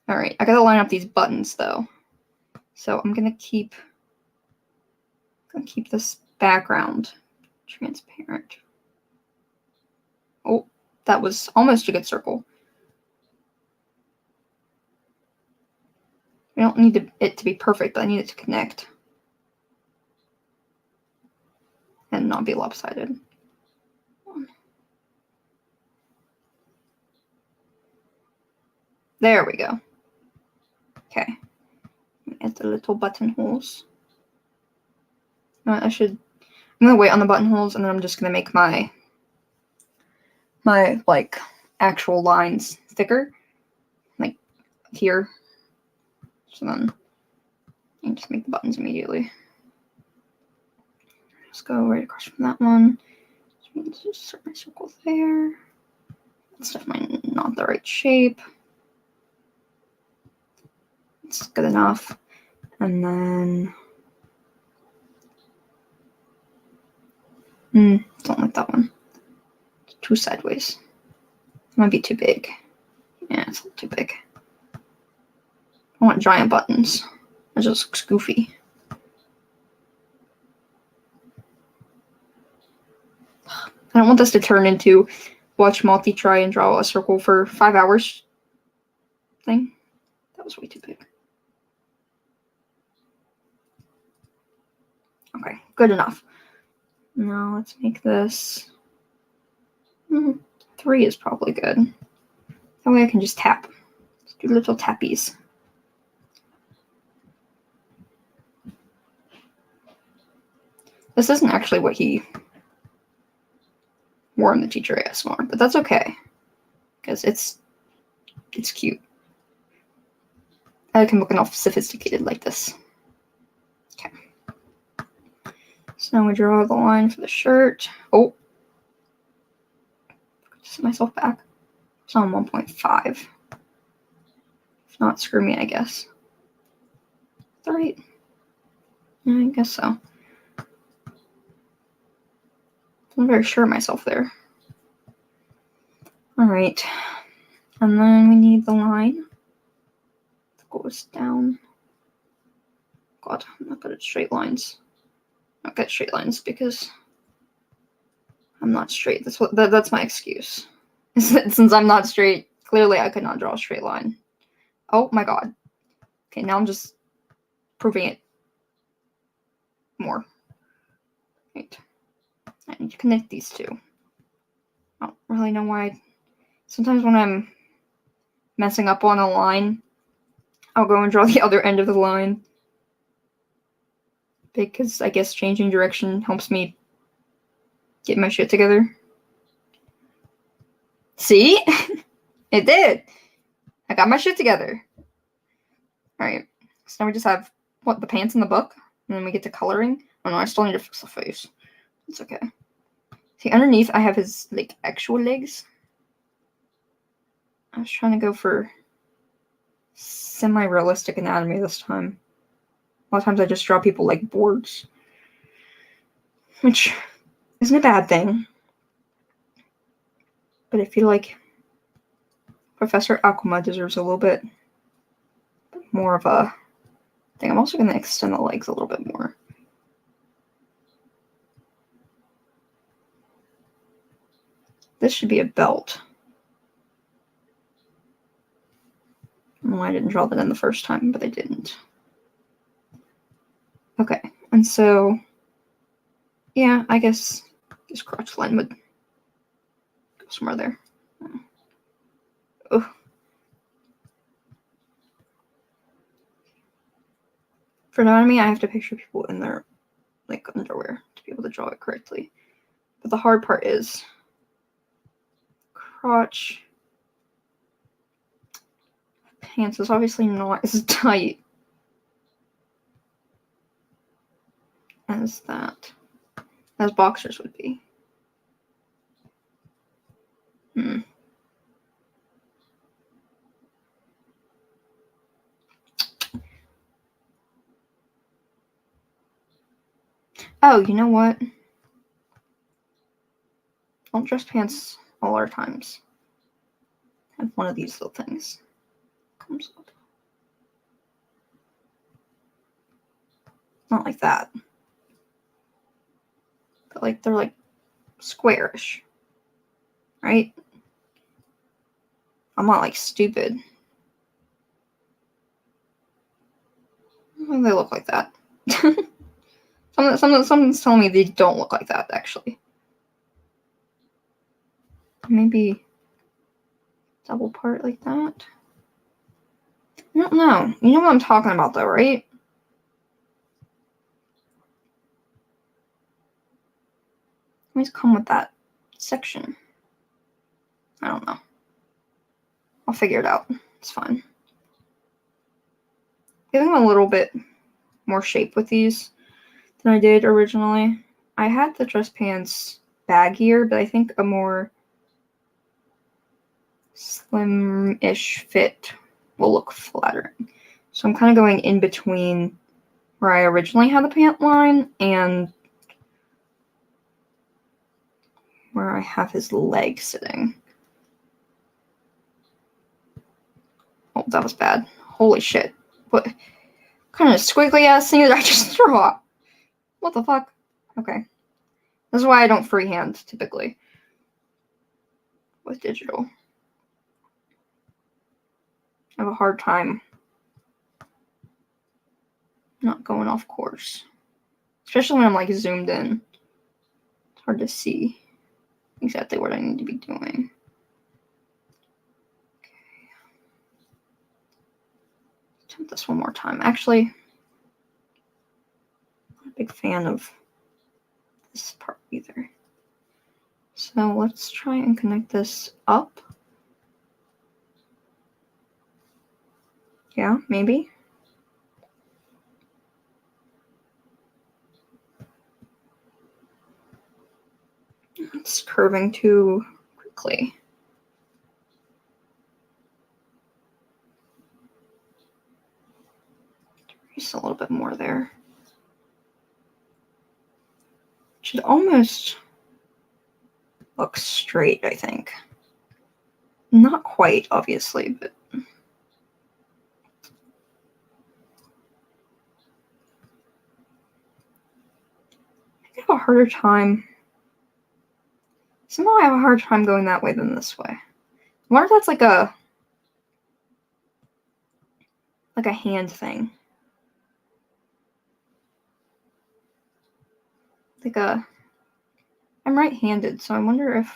Alright, I gotta line up these buttons, though. So I'm gonna keep this background transparent. Oh, that was almost a good circle. I don't need it to be perfect, but I need it to connect. And not be lopsided. There we go. Okay. Add the little buttonholes. I'm gonna wait on the buttonholes, and then I'm just gonna make my like actual lines thicker. Like here. So then I can just make the buttons immediately. Just go right across from that one. Just start my circle there. That's definitely not the right shape. It's good enough. And then don't like that one. It's too sideways. It might be too big. Yeah, it's a little too big. I want giant buttons. It just looks goofy. I don't want this to turn into watch Multie try and draw a circle for 5 hours thing. That was way too big. Okay, good enough. Now let's make this 3 is probably good. That way I can just tap. Let's do little tappies. This isn't actually what he wore in the teacher ASMR, but that's okay. Because it's cute. I like him looking all sophisticated like this. Okay. So now we draw the line for the shirt. Oh. Set myself back. It's on 1.5. If not, screw me, I guess. Is that right? Yeah, I guess so. I'm very sure of myself there. Alright. And then we need the line that goes down. God, I'm not good at straight lines. I'm not good at straight lines because I'm not straight. That's my excuse. Since I'm not straight, clearly I could not draw a straight line. Oh my god. Okay, now I'm just proving it more. Right. I need to connect these two. I don't really know why. Sometimes when I'm messing up on a line, I'll go and draw the other end of the line. Because I guess changing direction helps me get my shit together. See? It did! I got my shit together. Alright. So now we just have, the pants in the book? And then we get to coloring. Oh no, I still need to fix the face. It's okay. See, underneath I have his, actual legs. I was trying to go for semi-realistic anatomy this time. A lot of times I just draw people like boards. Which isn't a bad thing. But I feel like Professor Akuma deserves a little bit more of a thing. I'm also going to extend the legs a little bit more. This should be a belt. I don't know why I didn't draw that in the first time, but I didn't. Okay, and so, yeah, I guess this crotch line would go somewhere there. Oh. For anatomy, I have to picture people in their, underwear to be able to draw it correctly. But the hard part is crotch. Pants is obviously not as tight as boxers would be. Oh, you know what? Don't dress pants all our times. Have one of these little things. Comes up. Not like that. But they're squarish. Right? I'm not stupid. They look like that. Someone's telling me they don't look like that, actually. Maybe double part like that. I don't know. You know what I'm talking about, though, right? Always come with that section. I don't know. I'll figure it out. It's fine. Giving them a little bit more shape with these than I did originally. I had the dress pants baggier, but I think a more slim-ish fit will look flattering. So I'm kind of going in between where I originally had the pant line and where I have his leg sitting. Oh, that was bad. Holy shit. What kind of squiggly ass thing did I just draw? What the fuck? Okay. This is why I don't freehand, typically. with digital. I have a hard time not going off course. Especially when I'm like zoomed in. It's hard to see exactly what I need to be doing. Okay. Attempt this one more time. Actually, I'm not a big fan of this part either. So let's try and connect this up. Yeah, maybe. It's curving too quickly. Just a little bit more there. Should almost look straight, I think. Not quite, obviously, but I have a harder time. Somehow I have a harder time going that way than this way. I wonder if that's like a hand thing. I'm right-handed, so I wonder if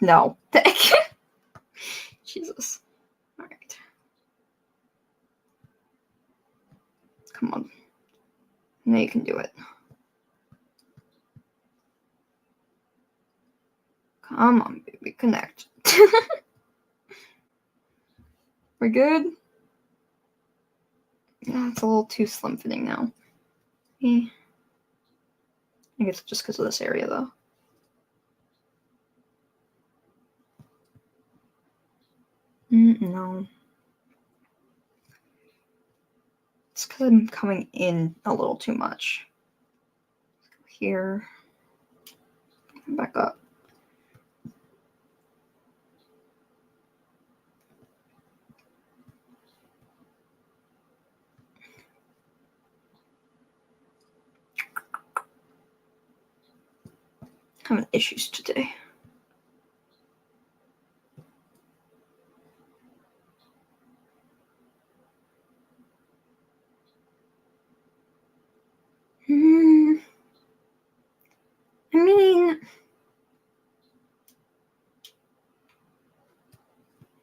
no. Jesus. All right. Come on. Now you can do it. Come on, baby. Connect. We're good? Yeah, it's a little too slim fitting now. I guess just because of this area, though. No. It's because I'm coming in a little too much. Here. Back up. Having issues today. I mean, let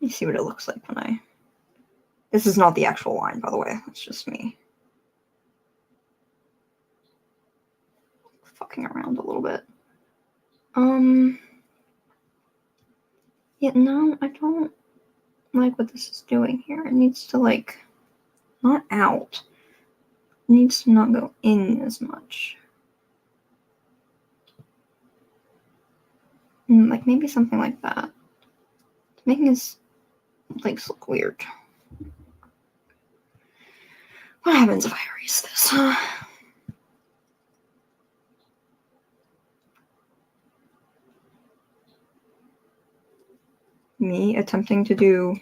me see what it looks like when I... This is not the actual line, by the way. It's just me fucking around a little bit. Yeah, no, I don't like what this is doing here. It needs to, like, not out. It needs to not go in as much. Like, maybe something like that. It's making his legs look weird. What happens if I erase this? Me attempting to do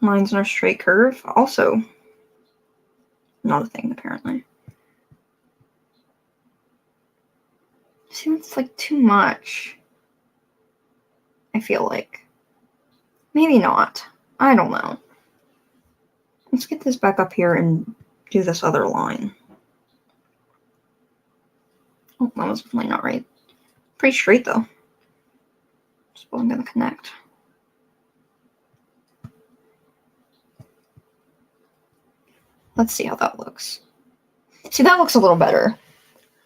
lines in a straight curve. Also, not a thing, apparently. See, that's like too much. I feel like. Maybe not. I don't know. Let's get this back up here and do this other line. Oh, that was definitely not right. Pretty straight, though. That's what I'm going to connect. Let's see how that looks. See, that looks a little better.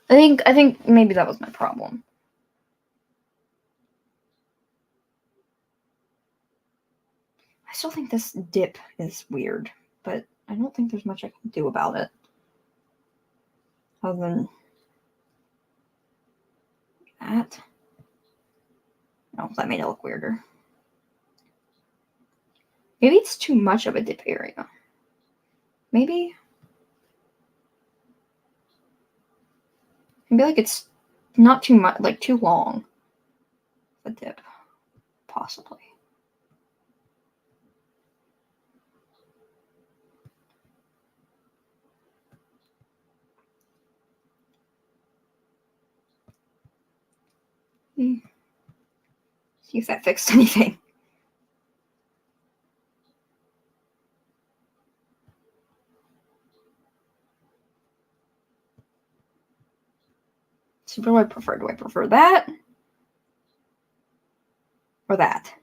I think maybe that was my problem. I still think this dip is weird, but I don't think there's much I can do about it. Other than that. No, that made it look weirder. Maybe it's too much of a dip area. Maybe like it's not too much, like too long. A dip, possibly. See if that fixed anything. So what do I prefer? Do I prefer that? Or that?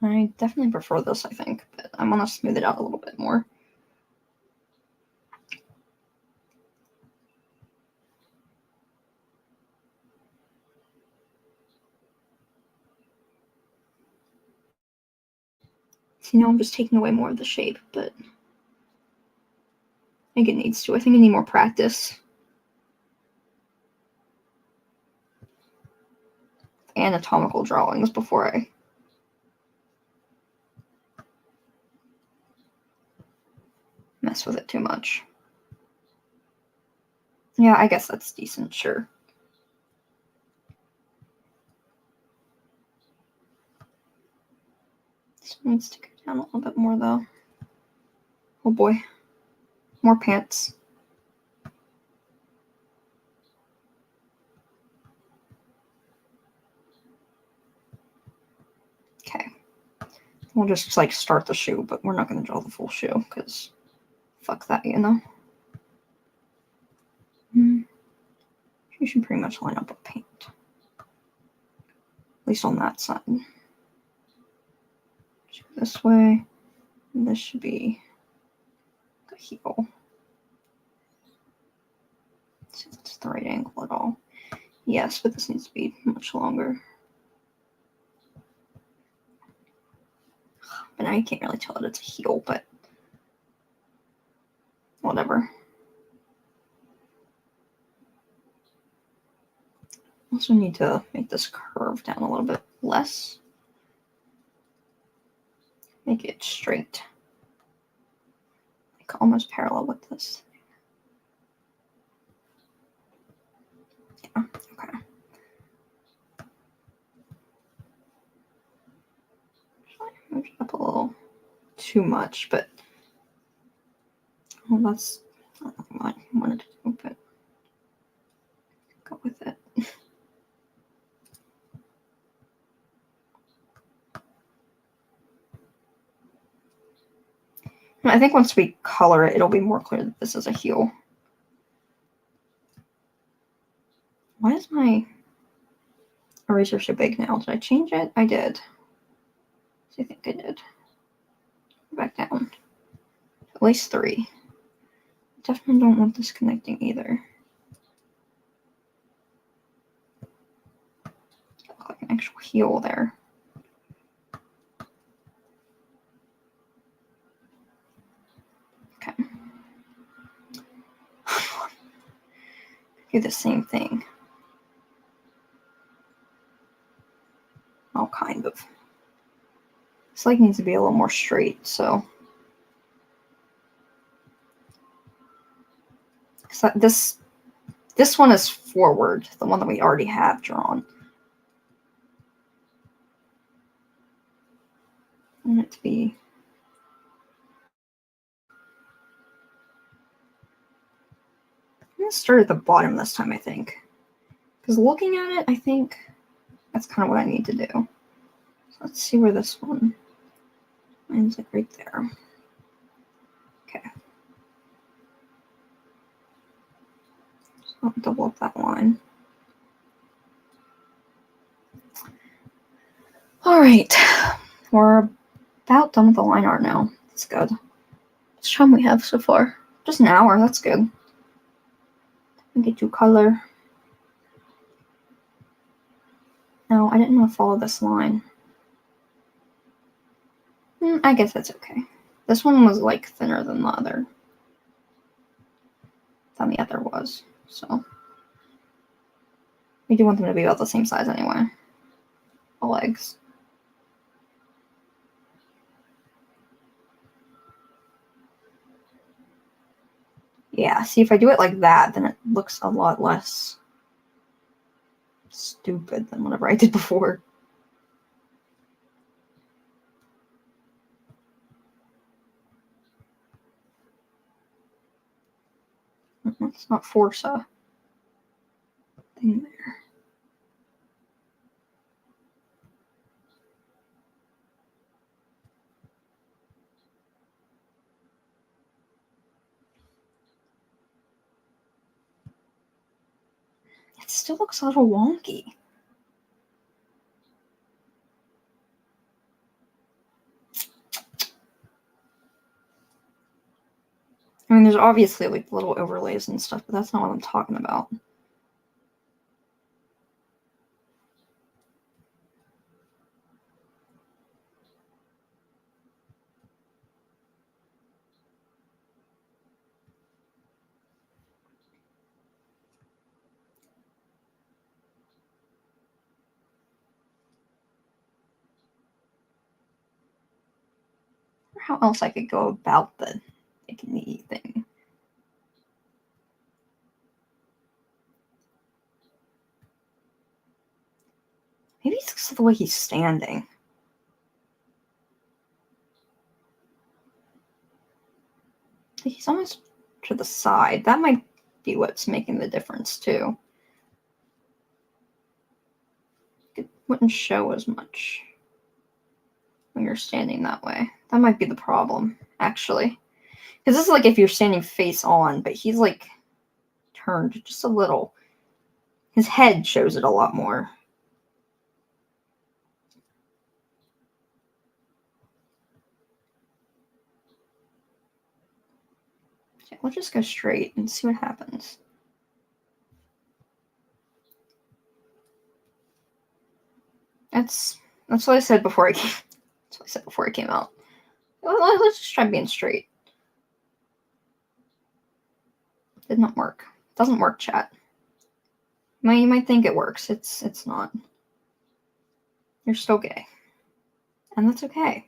I definitely prefer this, I think, but I'm gonna smooth it out a little bit more. So, I'm just taking away more of the shape, but I think it needs to. I think I need more practice. Anatomical drawings before I mess with it too much. Yeah, I guess that's decent, sure. This needs to go down a little bit more, though. Oh boy. More pants. Okay. We'll just, like, start the shoe, but we're not going to draw the full shoe, because fuck that, you know? You should pretty much line up with paint. At least on that side. Should go this way. And this should be the heel. See if that's the right angle at all. Yes, but this needs to be much longer. But now you can't really tell that it's a heel, but whatever. Also need to make this curve down a little bit less. Make it straight. Like almost parallel with this. Yeah, okay. I moved it up a little too much, but well, that's not what I wanted to do, but go with it. I think once we color it, it'll be more clear that this is a heel. Why is my eraser so big now? Did I change it? I did. I think I did. Go back down. At least 3. Definitely don't want this connecting either. Look like an actual heel there. Okay. Do the same thing. Oh, kind of. This leg needs to be a little more straight, so. So this one is forward, the one that we already have drawn. I want it to be. I'm going to start at the bottom this time, I think. Because looking at it, I think that's kind of what I need to do. So let's see where this one ends, like right there. Okay. So I'll double up that line. All right. We're about done with the line art now. That's good. Which time we have so far? Just an hour. That's good. We get to color. No, I didn't want to follow this line. I guess that's okay. This one was like thinner than the other. Than the other was. So we do want them to be about the same size anyway. The legs. Yeah, see if I do it like that, then it looks a lot less stupid than whatever I did before. Let's not force a thing there. It still looks a little wonky. I mean, there's obviously like little overlays and stuff, but that's not what I'm talking about. How else I could go about the making the thing. Maybe it's just the way he's standing. He's almost to the side. That might be what's making the difference too. It wouldn't show as much when you're standing that way. That might be the problem, actually. Because this is like if you're standing face on, but he's like turned just a little. His head shows it a lot more. Okay, we'll just go straight and see what happens. That's what I said before I came. That's what I said before I came out. Well, let's just try being straight. Did not work. Doesn't work, chat. You might think it works. It's not. You're still gay, and that's okay.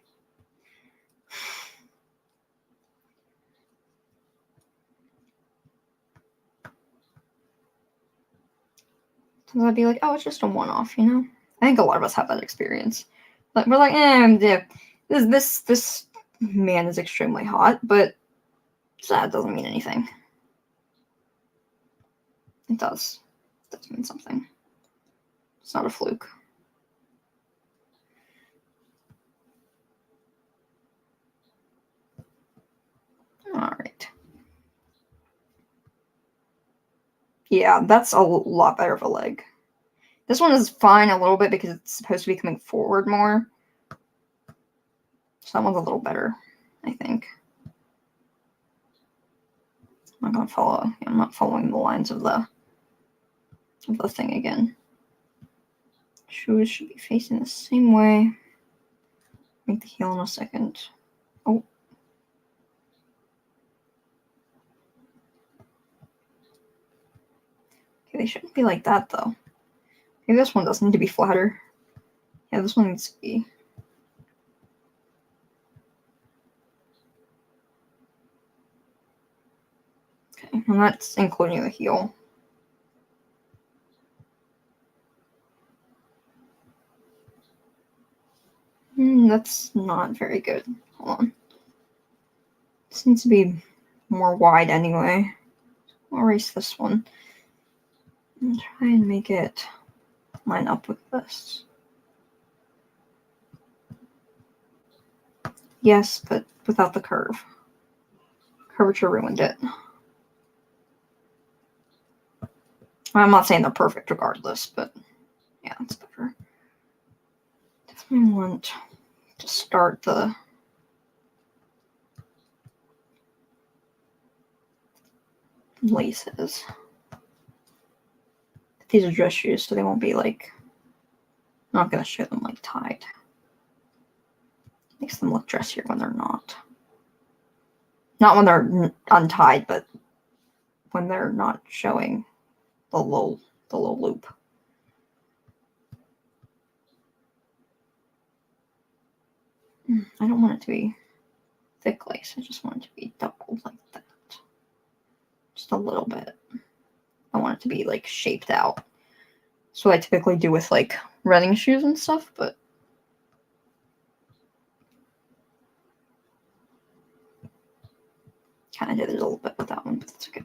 So I'd be like, oh, it's just a one-off, you know? I think a lot of us have that experience. Like we're like, this man is extremely hot, but that doesn't mean anything. It does. It does mean something. It's not a fluke. Alright. Yeah, that's a lot better of a leg. This one is fine a little bit because it's supposed to be coming forward more. So that one's a little better, I think. I'm not gonna follow. I'm not following the lines of the thing again. Shoes should be facing the same way. Make the heel in a second. Oh. Okay, they shouldn't be like that though. Maybe this one doesn't need to be flatter. Yeah, this one needs to be. Okay, and that's including the heel. That's not very good. Hold on. This needs to be more wide anyway. I'll erase this one. And try and make it line up with this. Yes, but without the curve. Curvature ruined it. I'm not saying they're perfect regardless, but yeah, it's better. Definitely want to start the laces. These are dress shoes, so they won't be like, I'm not going to show them like tied. Makes them look dressier when they're not. Not when they're untied, but when they're not showing the low loop. I don't want it to be thick lace. I just want it to be doubled like that. Just a little bit. I want it to be like shaped out. That's what I typically do with like running shoes and stuff, but kind of did it a little bit with that one, but that's okay.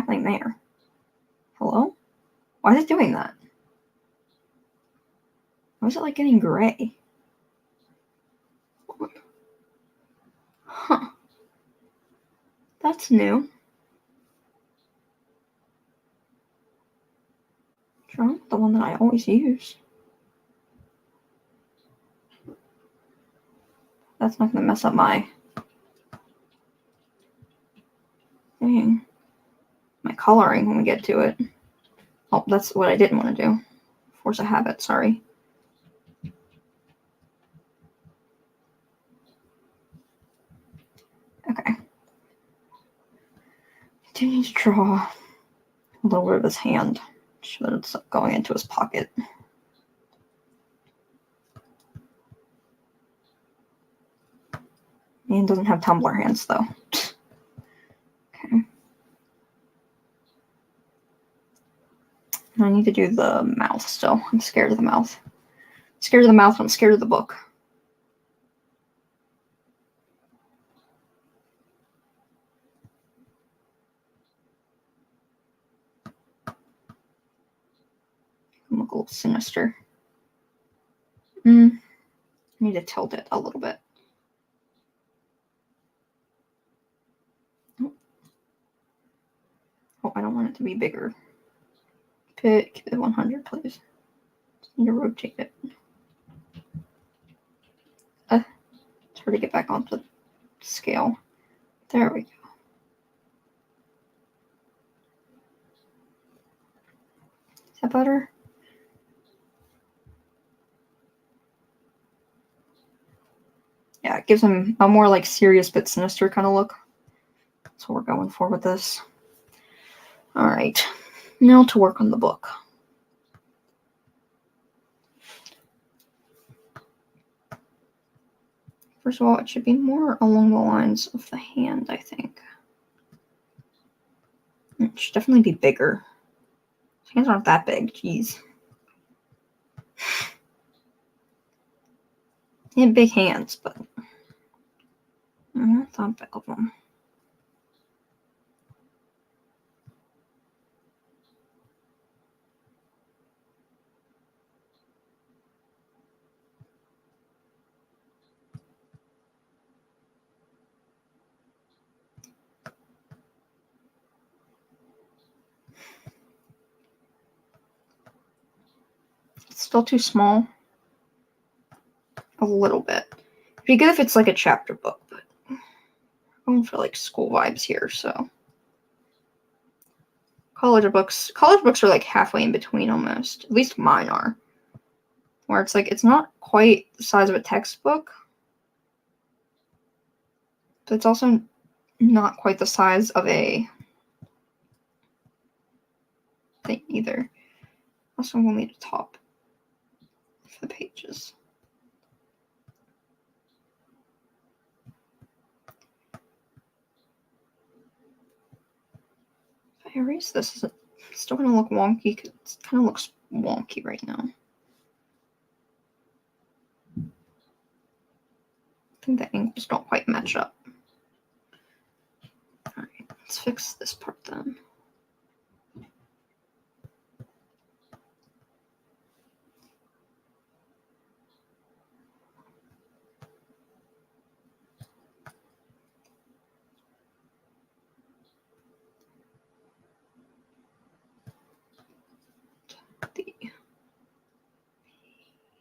nothing there. Hello? Why is it doing that? Why is it like getting gray? Huh. That's new. Try the one that I always use. That's not going to mess up my thing. My coloring when we get to it. Oh, that's what I didn't want to do. Force a habit, sorry. Okay. Continue to draw a little bit of his hand. So that it's going into his pocket. And doesn't have tumbler hands though. Okay. I need to do the mouth still. I'm scared of the mouth. I'm scared of the mouth. I'm scared of the book. Look a little sinister. I need to tilt it a little bit. Oh, I don't want it to be bigger. Keep it 100, please. Just need to rotate it. It's hard to get back onto the scale. There we go. Is that better? Yeah, it gives him a more like serious but sinister kind of look. That's what we're going for with this. All right, now to work on the book. First of all, it should be more along the lines of the hand, I think. It should definitely be bigger. His hands aren't that big, jeez. He had big hands, but I'm not that big of them. It's still too small. A little bit. It'd be good if it's like a chapter book, but I'm going for like school vibes here, so. College books are like halfway in between almost. At least mine are. Where it's like, it's not quite the size of a textbook, but it's also not quite the size of a thing either. Also, we'll need a top for the pages. If I erase this, is it still going to look wonky? Because it kind of looks wonky right now. I think the angles don't quite match up. Alright, let's fix this part then. The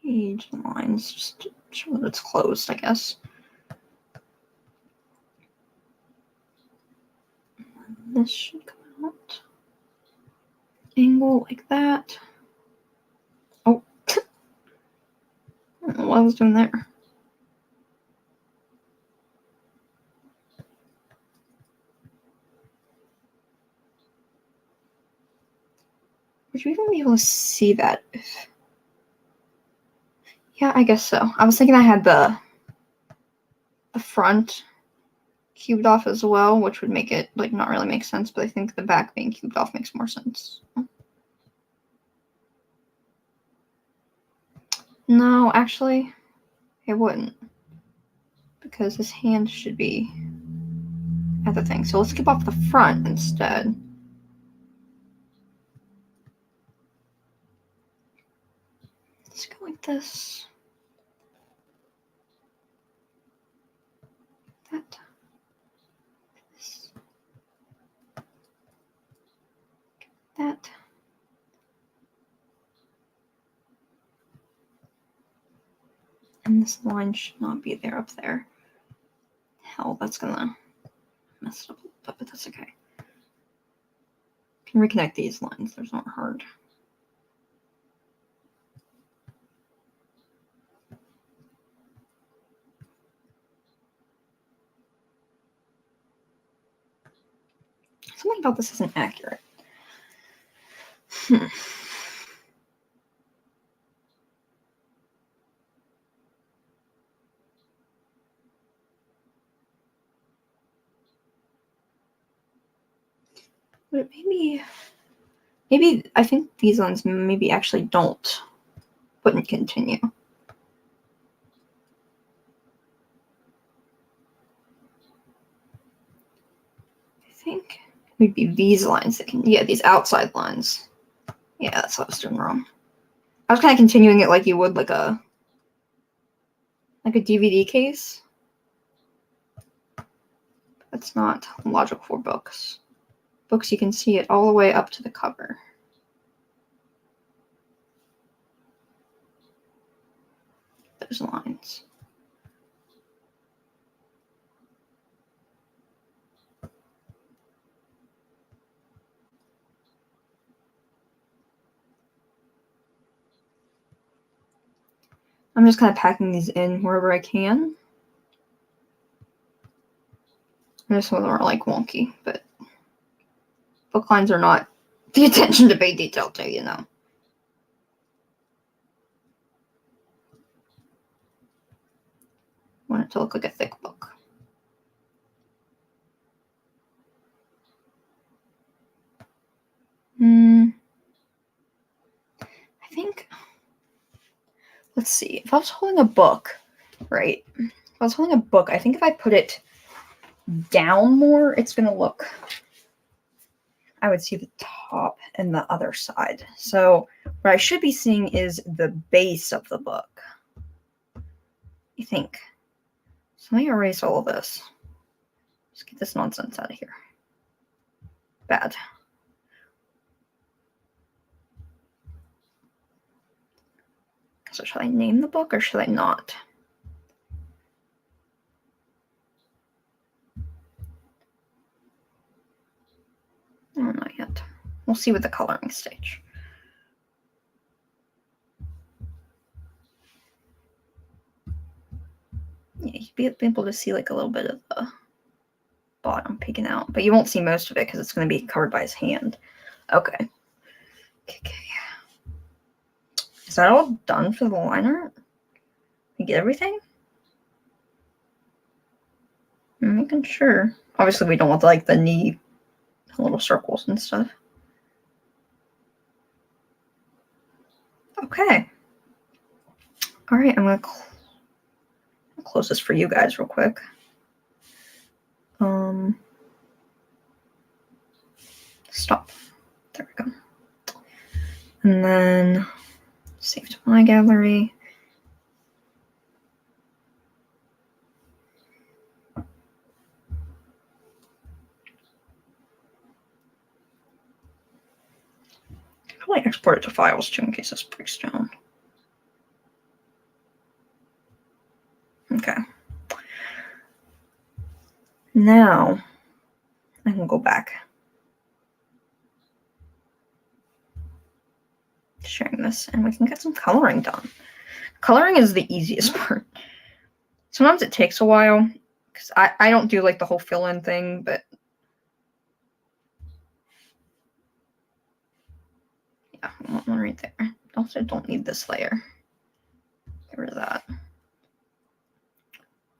page lines, just to show that it's closed, I guess. This should come out. Angle like that. Oh. I don't know what I was doing there. Would you even be able to see that? Yeah, I guess so. I was thinking I had the front cubed off as well, which would make it like not really make sense, but I think the back being cubed off makes more sense. No, actually, it wouldn't, because his hand should be at the thing. So let's keep off the front instead. Let's go like this. That. This. That. And this line should not be there up there. Hell, that's gonna mess it up a little bit, but that's okay. Can reconnect these lines. Those aren't hard. Something about this isn't accurate. But maybe I think these ones maybe actually wouldn't continue. I think it would be these lines that can, yeah, these outside lines. Yeah, that's what I was doing wrong. I was kind of continuing it like you would like a DVD case. That's not logical for books. Books, you can see it all the way up to the cover. Those lines. I'm just kind of packing these in wherever I can. This one are like wonky, but book lines are not the attention to detail too, you know. I want it to look like a thick book. I think, let's see, if I was holding a book, right? If I was holding a book, I think if I put it down more, it's going to look, I would see the top and the other side. So what I should be seeing is the base of the book, I think. So let me erase all of this. Just get this nonsense out of here. Bad. So should I name the book or should I not? Oh, not yet. We'll see with the coloring stage. Yeah, you'd be able to see like a little bit of the bottom peeking out, but you won't see most of it because it's going to be covered by his hand. Okay. Is that all done for the liner? You get everything? I'm making sure. Obviously, we don't want like the knee little circles and stuff. Okay. All right, I'm going to close this for you guys real quick. Stop. There we go. And then save to my gallery. Probably export it to files too in case this breaks down. Okay. Now I can go back. Sharing this and we can get some coloring done. Coloring is the easiest part. Sometimes it takes a while because I don't do like the whole fill-in thing, but yeah, I want one right there. Also, don't need this layer. Get rid of that.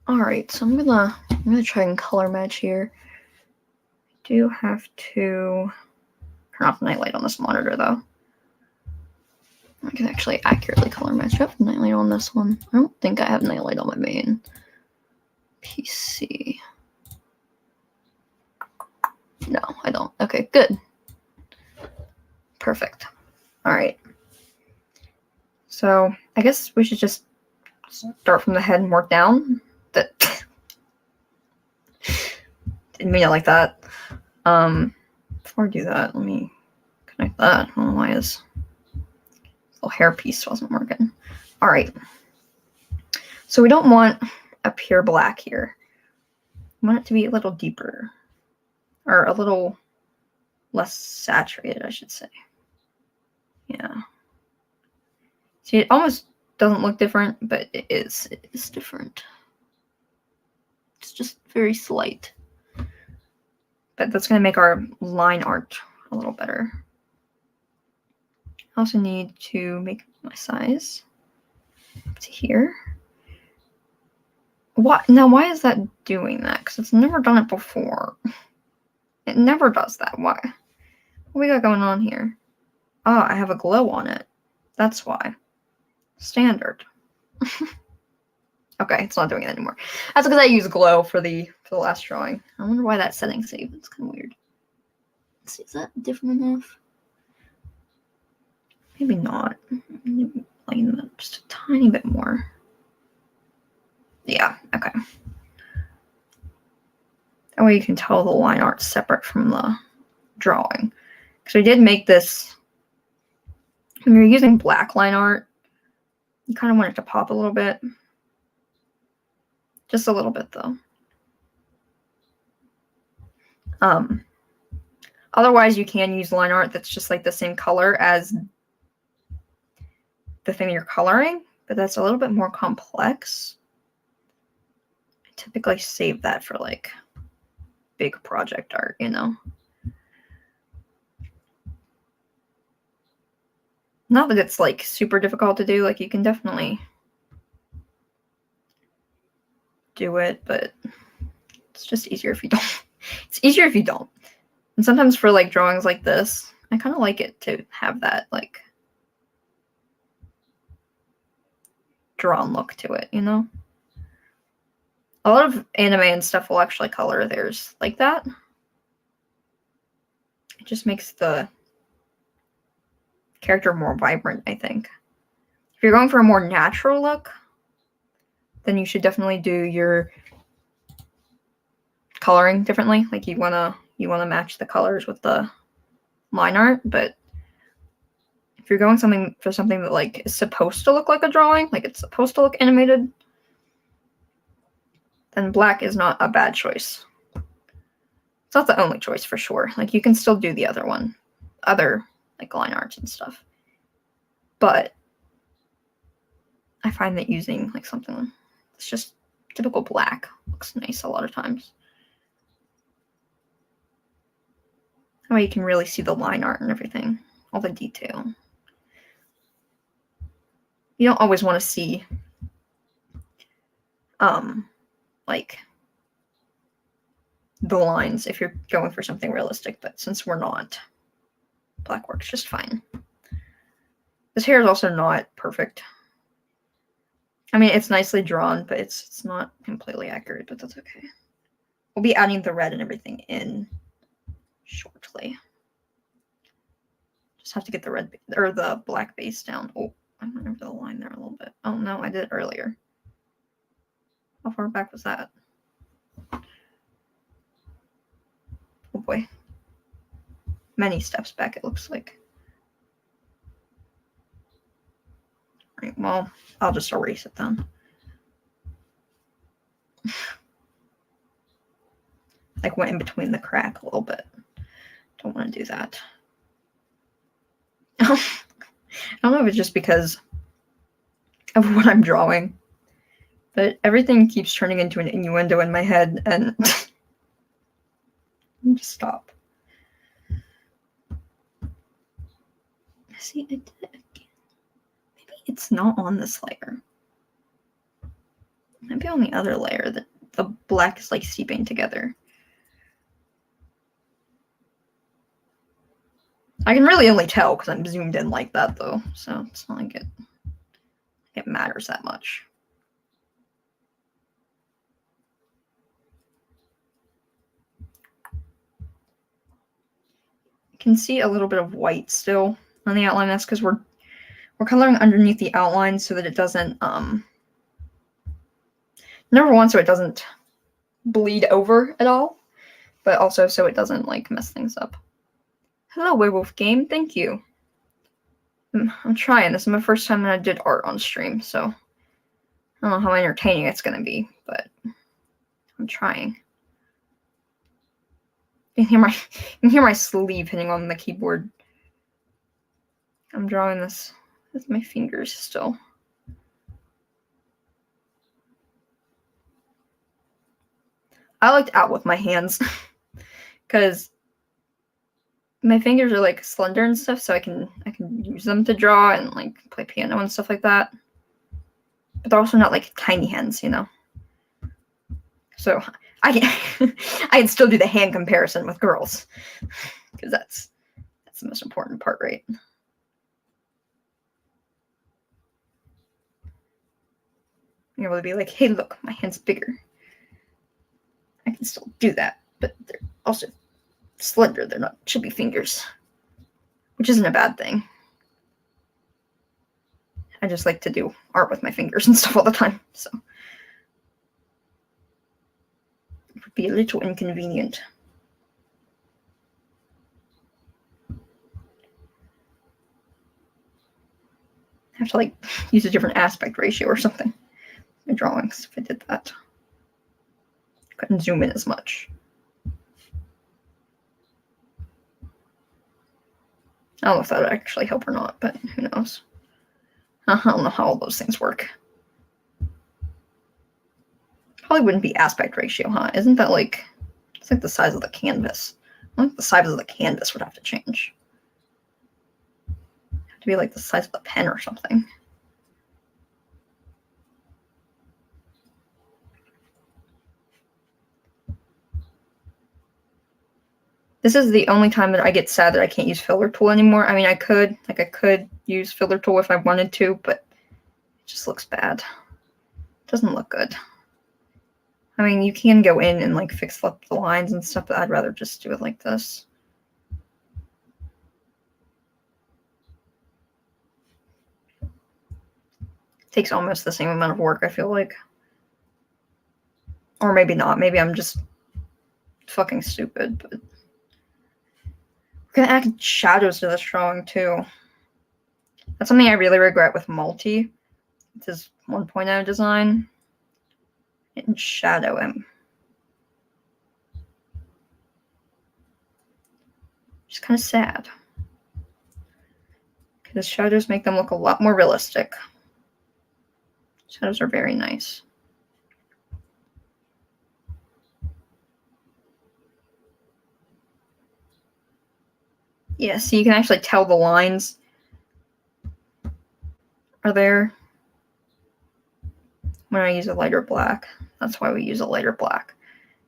All right, so I'm gonna try and color match here. I do have to turn off the nightlight on this monitor though. I can actually accurately color match. I have nightlight on this one. I don't think I have nightlight on my main PC. No, I don't. Okay, good. Perfect. All right. So I guess we should just start from the head and work down. That didn't mean it like that. Before I do that, let me connect that. I don't know why this little hair piece wasn't working. All right. So we don't want a pure black here. We want it to be a little deeper, or a little less saturated, I should say. Yeah. See, it almost doesn't look different, but it is. It is different. It's just very slight. But that's going to make our line art a little better. I also need to make my size to here. Why is that doing that? Because it's never done it before. It never does that. Why? What we got going on here? Oh, I have a glow on it. That's why. Standard. Okay, it's not doing it anymore. That's because I used glow for the last drawing. I wonder why that setting saved. It's kind of weird. Let's see, is that different enough? Maybe not. Maybe lighten that just a tiny bit more. Yeah, okay. That way you can tell the line art's separate from the drawing. Because we did make this, when you're using black line art, you kind of want it to pop a little bit. Just a little bit, though. Otherwise, you can use line art that's just like the same color as the thing you're coloring, but that's a little bit more complex. I typically save that for like big project art, you know? Not that it's like super difficult to do, like you can definitely do it, but it's just easier if you don't. It's easier if you don't. And sometimes for like drawings like this, I kind of like it to have that like drawn look to it, you know? A lot of anime and stuff will actually color theirs like that. It just makes the character more vibrant, I think. If you're going for a more natural look, then you should definitely do your coloring differently. Like you wanna match the colors with the line art, but if you're going for something that like is supposed to look like a drawing, like it's supposed to look animated, then black is not a bad choice. It's not the only choice for sure. Like you can still do the other one, other like line arts and stuff. But I find that using like something that's just typical black looks nice a lot of times. That way you can really see the line art and everything, all the detail. You don't always want to see like the lines if you're going for something realistic, but since we're not, black works just fine. This hair is also not perfect. I mean, it's nicely drawn, but it's not completely accurate, but that's okay. We'll be adding the red and everything in shortly. Just have to get the red or the black base down. Oh, I went over the line there a little bit. Oh no, I did it earlier. How far back was that? Oh boy. Many steps back, it looks like. Right, well, I'll just erase it then. Like went in between the crack a little bit. Don't want to do that. I don't know if it's just because of what I'm drawing, but everything keeps turning into an innuendo in my head, and just stop. See, I did it again. Maybe it's not on this layer. Maybe on the other layer that the black is like seeping together. I can really only tell because I'm zoomed in like that though, so it's not like it matters that much. You can see a little bit of white still on the outline. That's because we're we're coloring underneath the outline so that it doesn't, number one, so it doesn't bleed over at all, but also so it doesn't, like, mess things up. Hello, Werewolf Game, thank you. I'm trying. This is my first time that I did art on stream, so I don't know how entertaining it's gonna be, but I'm trying. You can hear my sleeve hitting on the keyboard. I'm drawing this with my fingers still. I like to out with my hands because my fingers are like slender and stuff, so I can use them to draw and like play piano and stuff like that. But they're also not like tiny hands, you know. So I can still do the hand comparison with girls because that's the most important part, right? You're able to be like, hey, look, my hand's bigger. I can still do that, but they're also slender. They're not chubby fingers, which isn't a bad thing. I just like to do art with my fingers and stuff all the time, so it would be a little inconvenient. I have to like use a different aspect ratio or something in drawings if I did that. Couldn't zoom in as much. I don't know if that would actually help or not, but who knows. I don't know how all those things work. Probably wouldn't be aspect ratio, huh? Isn't that like, it's like the size of the canvas. I think the size of the canvas would have to change. It'd have to be like the size of the pen or something. This is the only time that I get sad that I can't use filler tool anymore. I mean, I could use filler tool if I wanted to, but it just looks bad. It doesn't look good. I mean, you can go in and like fix up the lines and stuff, but I'd rather just do it like this. It takes almost the same amount of work, I feel like. Or maybe not. Maybe I'm just fucking stupid, but I'm gonna add shadows to this drawing too. That's something I really regret with Multie. It's his 1.0 design. And shadow him. Just kind of sad. Because shadows make them look a lot more realistic. Shadows are very nice. Yeah, so you can actually tell the lines are there when I use a lighter black. That's why we use a lighter black.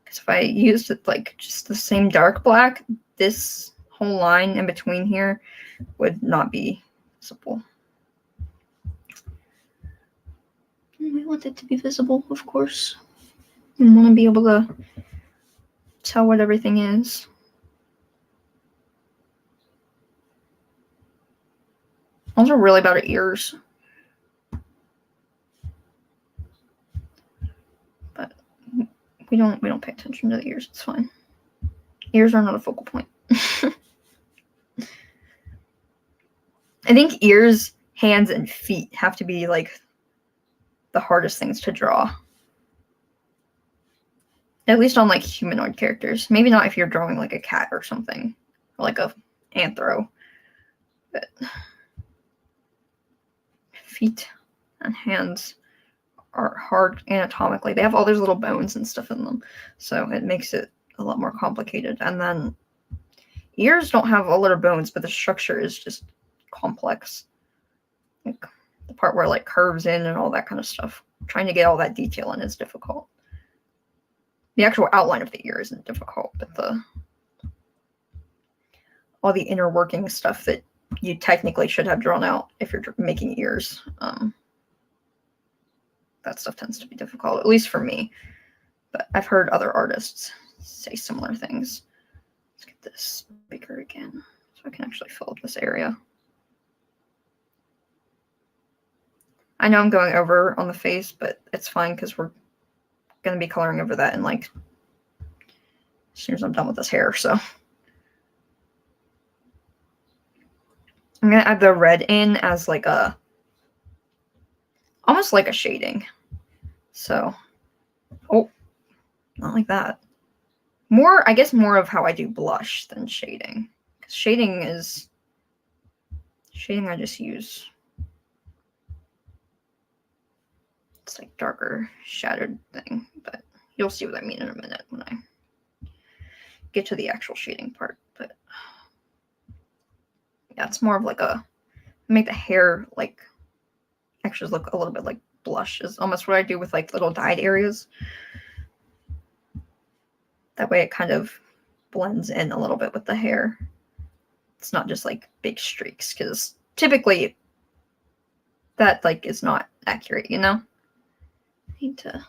Because if I used it like just the same dark black, this whole line in between here would not be visible. We want it to be visible, of course. We want to be able to tell what everything is. Also really bad at ears. But we don't pay attention to the ears, it's fine. Ears are not a focal point. I think ears, hands, and feet have to be like the hardest things to draw. At least on like humanoid characters. Maybe not if you're drawing like a cat or something. Or like a anthro. But feet and hands are hard anatomically. They have all those little bones and stuff in them. So it makes it a lot more complicated. And then ears don't have a lot of bones, but the structure is just complex. Like the part where it like curves in and all that kind of stuff. Trying to get all that detail in is difficult. The actual outline of the ear isn't difficult, but all the inner working stuff that you technically should have drawn out if you're making ears, that stuff tends to be difficult, at least for me. But I've heard other artists say similar things. Let's get this bigger again so I can actually fill up this area. I know I'm going over on the face, but it's fine because we're going to be coloring over that in like as soon as I'm done with this hair. So I'm going to add the red in as like a, almost like a shading. So, oh, not like that. More, I guess more of how I do blush than shading. Because shading I just use, it's like darker shadowed thing, but you'll see what I mean in a minute when I get to the actual shading part. But yeah, it's more of like a, make the hair like actually look a little bit like blush is almost what I do with like little dyed areas. That way it kind of blends in a little bit with the hair. It's not just like big streaks, because typically that like is not accurate, you know? I need to,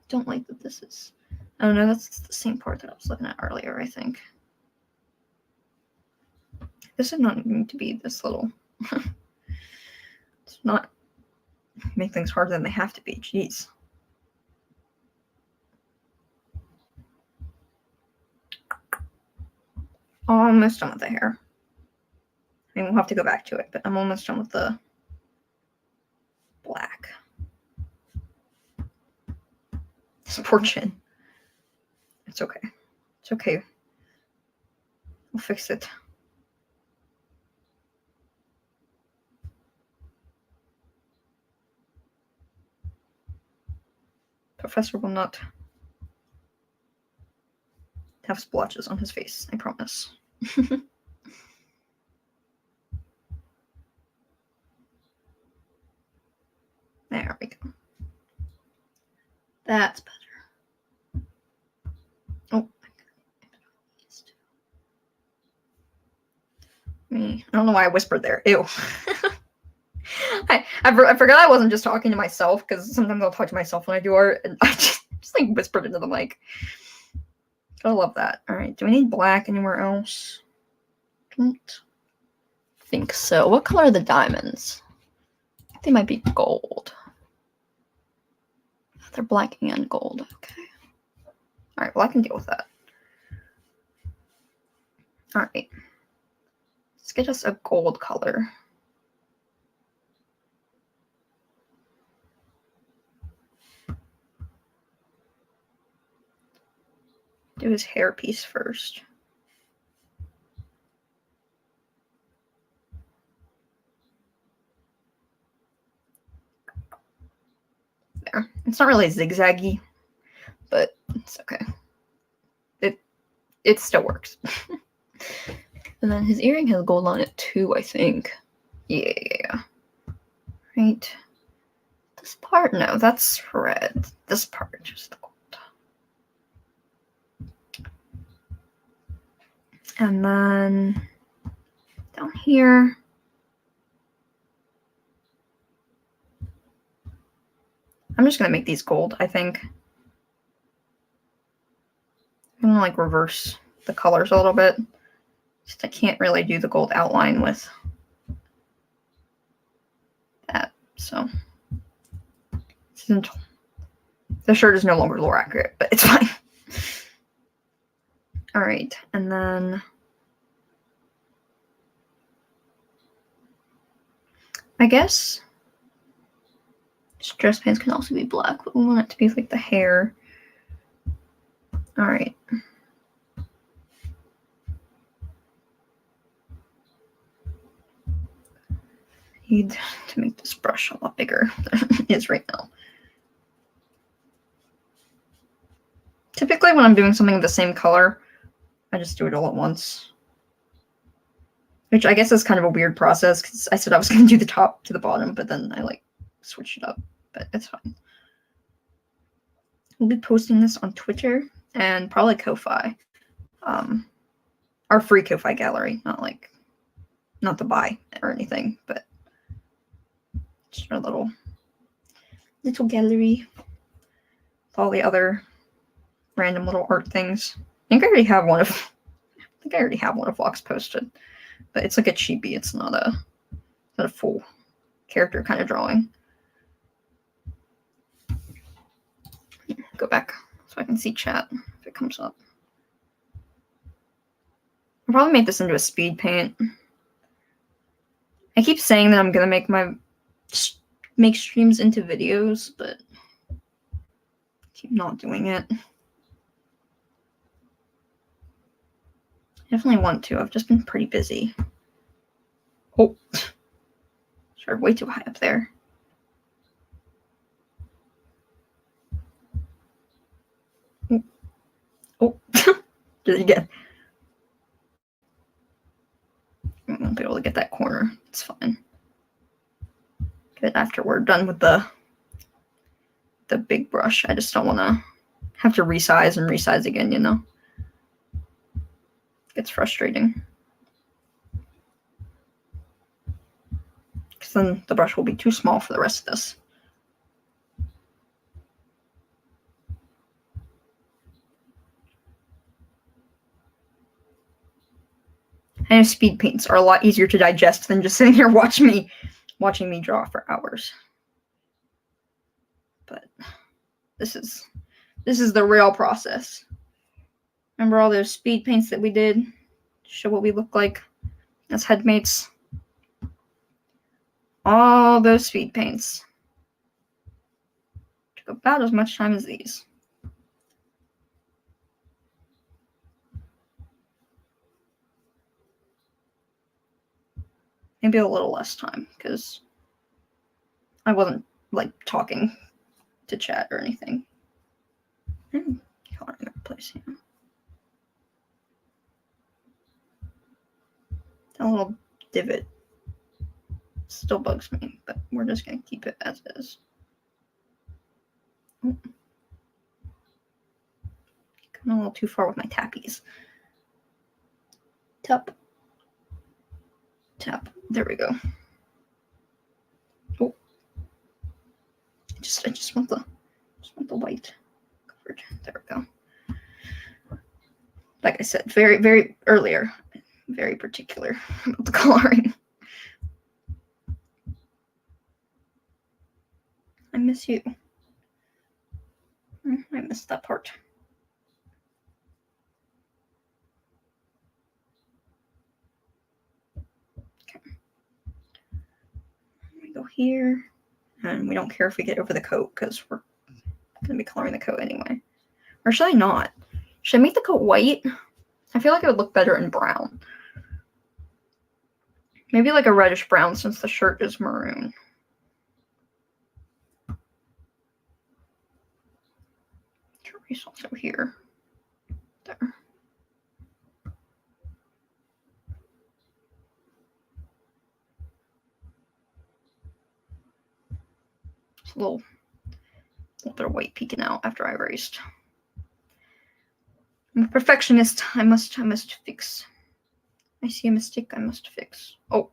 don't like that this is, oh no, that's the same part that I was looking at earlier, I think. This is not need to be this little. It's not make things harder than they have to be, jeez. Almost done with the hair. I mean, we'll have to go back to it, but I'm almost done with the black. This poor chin. It's okay. It's okay. We'll fix it. Professor will not have splotches on his face, I promise. There we go. That's better. Oh, I don't know why I whispered there. Ew. I forgot I wasn't just talking to myself, because sometimes I'll talk to myself when I do art, and I just like whispered into the mic. I love that. All right, do we need black anywhere else? Don't think so. What color are the diamonds? I think they might be gold. They're black and gold. Okay. All right, well, I can deal with that. All right. Let's get us a gold color. Do his hair piece first. There. It's not really zigzaggy, but it's okay. It still works. And then his earring has gold on it too, I think. Yeah. Right. This part, no, that's red. This part, just the gold. And then down here, I'm just gonna make these gold, I think. I'm gonna like reverse the colors a little bit. Just I can't really do the gold outline with that, so the shirt is no longer lore accurate, but it's fine. All right, and then I guess dress pants can also be black, but we want it to be like the hair. All right. Need to make this brush a lot bigger than it is right now. Typically when I'm doing something of the same color, I just do it all at once. Which I guess is kind of a weird process, because I said I was going to do the top to the bottom, but then I like switched it up, but it's fine. We'll be posting this on Twitter and probably Ko-Fi. Our free Ko-Fi gallery, not the buy or anything, but just our little gallery with all the other random little art things. I think I already have one of Vox posted, but it's like a cheapie. It's not a full character kind of drawing. Go back so I can see chat if it comes up. I'll probably make this into a speed paint. I keep saying that I'm gonna make streams into videos, but I keep not doing it. I definitely want to. I've just been pretty busy. Oh, started way too high up there. Oh, did it again? I won't be able to get that corner. It's fine. Get it after we're done with the big brush. I just don't want to have to resize and resize again, you know? It's frustrating. Because then the brush will be too small for the rest of this. I know speed paints are a lot easier to digest than just sitting here watching me draw for hours. But this is the real process. Remember all those speed paints that we did? Show what we look like as headmates. All those speed paints took about as much time as these. Maybe a little less time, because I wasn't, like, talking to chat or anything. I'm coloring that place here. That little divot still bugs me, but we're just going to keep it as is. Oh. Going a little too far with my tappies. Tap. Tap. There we go. Oh. I just want the white coverage. There we go. Like I said, very, very earlier, very particular about the coloring. I miss you. I missed that part. Okay. We go here, and we don't care if we get over the coat because we're going to be coloring the coat anyway. Or should I not? Should I make the coat white? I feel like it would look better in brown. Maybe like a reddish brown since the shirt is maroon. Trace also here. There. It's a little bit of white peeking out after I erased. I'm a perfectionist. I must fix. I see a mistake I must fix. Oh.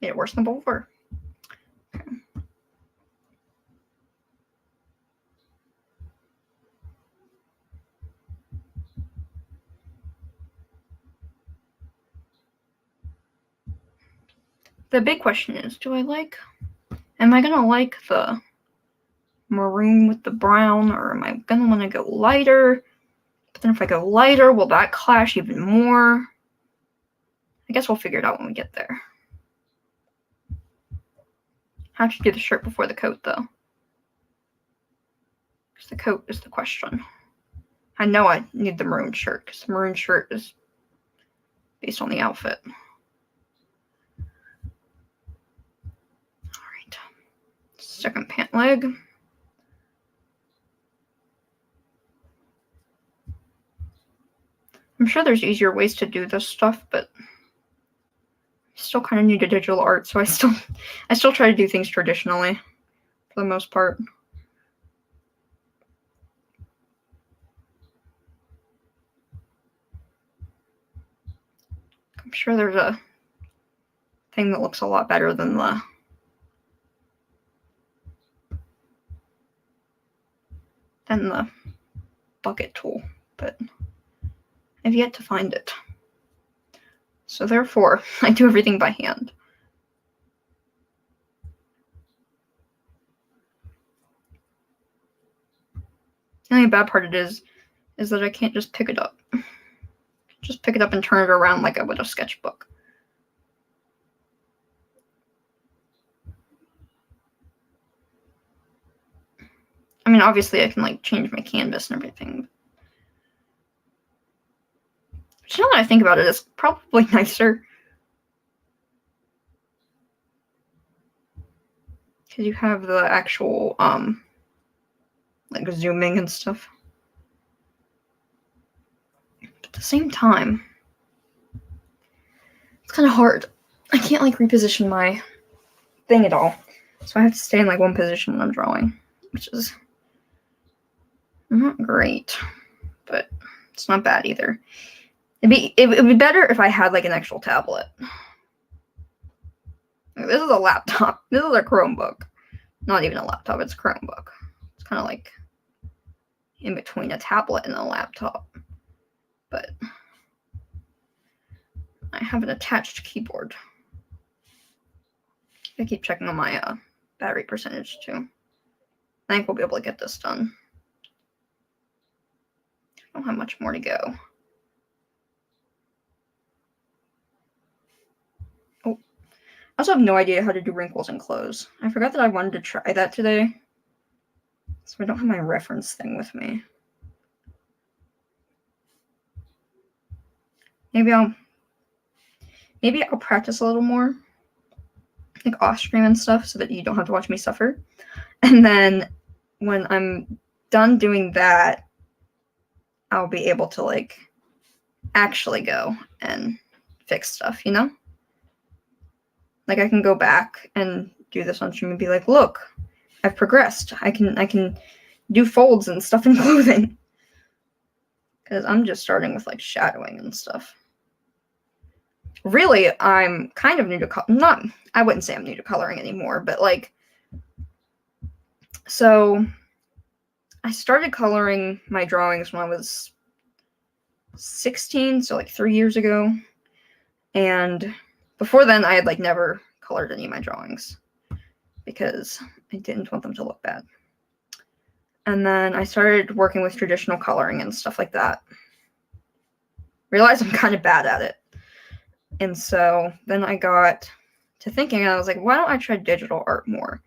Made it worse than before. Okay. The big question is, am I gonna like the maroon with the brown, or am I gonna want to go lighter? But then if I go lighter, will that clash even more? I guess we'll figure it out when we get there. How to do the shirt before the coat, though? Because the coat is the question. I know I need the maroon shirt, because the maroon shirt is based on the outfit. Alright. Second pant leg. I'm sure there's easier ways to do this stuff, but I still kind of new to digital art, so I still try to do things traditionally for the most part. I'm sure there's a thing that looks a lot better than the bucket tool, but I've yet to find it. So therefore, I do everything by hand. The only bad part is that I can't just pick it up. Just pick it up and turn it around like I would a sketchbook. I mean, obviously I can like change my canvas and everything. But you know what I think about it, it's probably nicer. Because you have the actual, like zooming and stuff. But at the same time, it's kind of hard. I can't like reposition my thing at all. So I have to stay in like one position when I'm drawing, which is not great, but it's not bad either. It would be better if I had like an actual tablet. This is a laptop. This is a Chromebook. Not even a laptop, it's a Chromebook. It's kind of like in between a tablet and a laptop. But I have an attached keyboard. I keep checking on my battery percentage too. I think we'll be able to get this done. I don't have much more to go. Oh, I also have no idea how to do wrinkles and clothes. I forgot that I wanted to try that today. So I don't have my reference thing with me. Maybe I'll practice a little more, like off stream and stuff, so that you don't have to watch me suffer. And then when I'm done doing that, I'll be able to like actually go and fix stuff, you know? Like I can go back and do this on stream and be like, look, I've progressed. I can do folds and stuff in clothing. Because I'm just starting with like shadowing and stuff. Really, I'm kind of new to I wouldn't say I'm new to coloring anymore, but like, so I started coloring my drawings when I was 16, so like 3 years ago. And before then, I had like never colored any of my drawings because I didn't want them to look bad. And then I started working with traditional coloring and stuff like that. Realized I'm kind of bad at it. And so then I got to thinking, and I was like, why don't I try digital art more?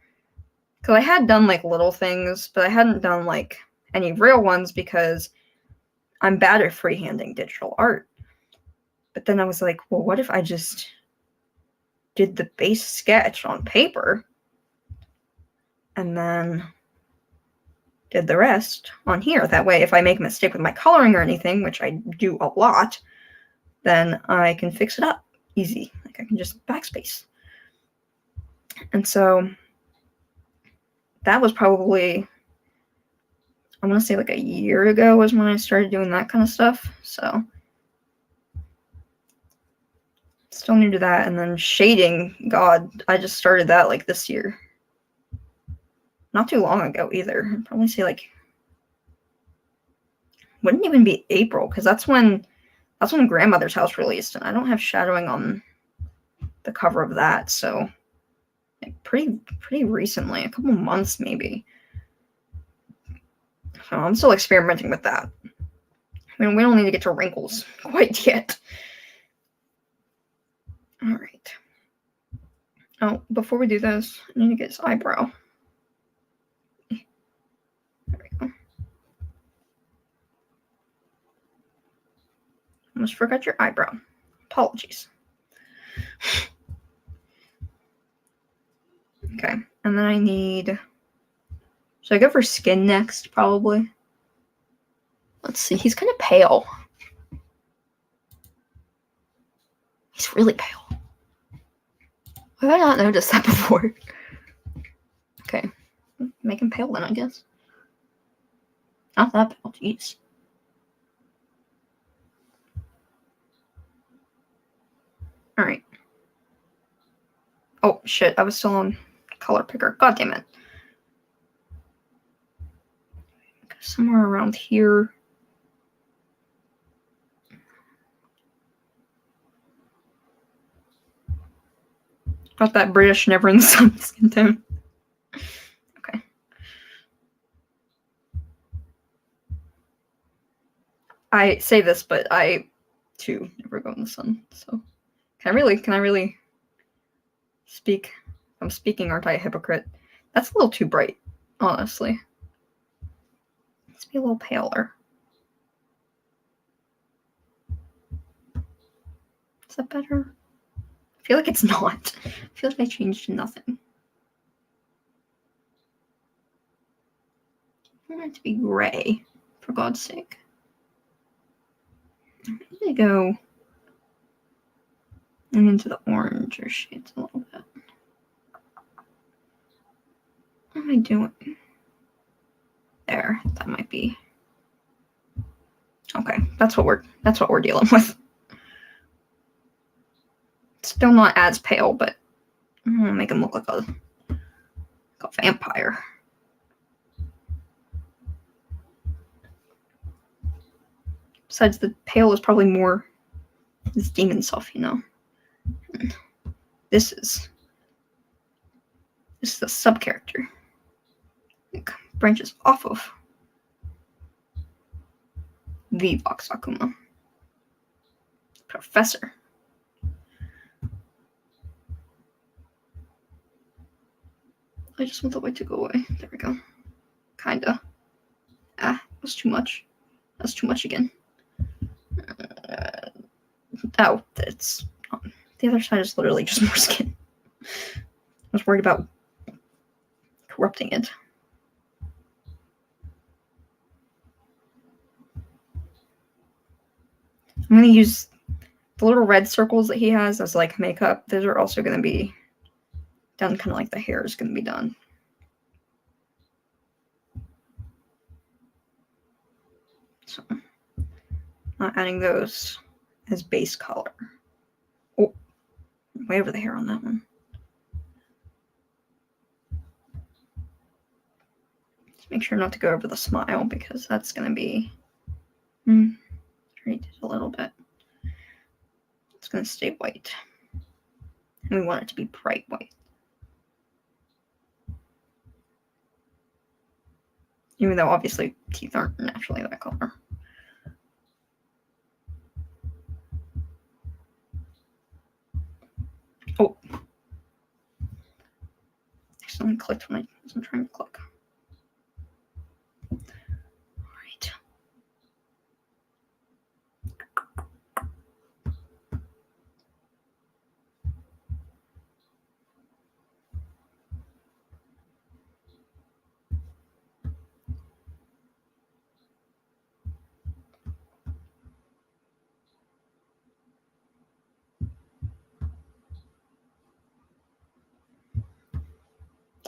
Because I had done like little things, but I hadn't done like any real ones because I'm bad at freehanding digital art. But then I was like, well, what if I just did the base sketch on paper and then did the rest on here? That way, if I make a mistake with my coloring or anything, which I do a lot, then I can fix it up easy. Like I can just backspace. And so that was probably, I'm going to say like a year ago was when I started doing that kind of stuff. So still new to that. And then shading, God, I just started that like this year. Not too long ago either. I'd probably say like, wouldn't even be April, because that's when Grandmother's House released, and I don't have shadowing on the cover of that, so like pretty recently, a couple months maybe. So I'm still experimenting with that. I mean, we don't need to get to wrinkles quite yet. All right. Oh, before we do this, I need to get his eyebrow. There we go. Almost forgot your eyebrow. Apologies. Okay, and then I need... Should I go for skin next, probably? Let's see, he's kind of pale. He's really pale. Why have I not noticed that before? Okay, make him pale then, I guess. Not that pale, jeez. Alright. Oh, shit, I was still on color picker. God damn it. Somewhere around here. Got that British never in the sun skin tone. Okay. I say this, but I too never go in the sun. So can I really speak? If I'm speaking, aren't I a hypocrite? That's a little too bright, honestly. Let's be a little paler. Is that better? I feel like it's not. I feel like I changed nothing. I want it to be gray, for God's sake. I'm gonna go into the oranger shades a little bit. What am I doing? There, that might be. Okay, that's what we're dealing with. Still not as pale, but I'm gonna make him look like a vampire. Besides, the pale is probably more his demon self, you know. And this is the sub character. It branches off of the Vox Akuma. Professor. I just want the white to go away. There we go. Kinda. Ah, that's too much. That's too much again. Oh, it's the other side is literally just more skin. I was worried about corrupting it. I'm gonna use the little red circles that he has as like makeup. Those are also gonna be done kind of like the hair is gonna be done. So not adding those as base color. Oh, way over the hair on that one. Just make sure not to go over the smile because that's gonna be treated a little bit. It's gonna stay white. And we want it to be bright white. Even though obviously teeth aren't naturally that color. Oh. I accidentally clicked when I wasn't trying to click. Alright.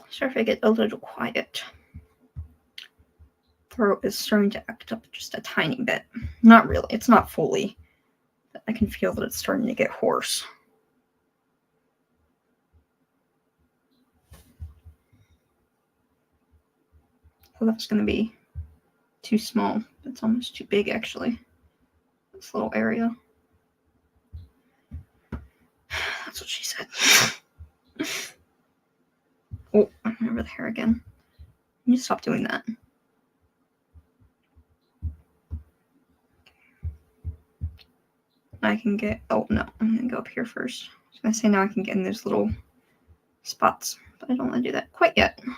Sorry if I get a little quiet. Throat is starting to act up just a tiny bit. Not really, it's not fully. But I can feel that it's starting to get hoarse. So that's going to be too small. It's almost too big, actually. This little area. That's what she said. Oh, I went over the hair again. You need to stop doing that. I can get, oh no, I'm going to go up here first. I was going to say now I can get in those little spots, but I don't want to do that quite yet. I'm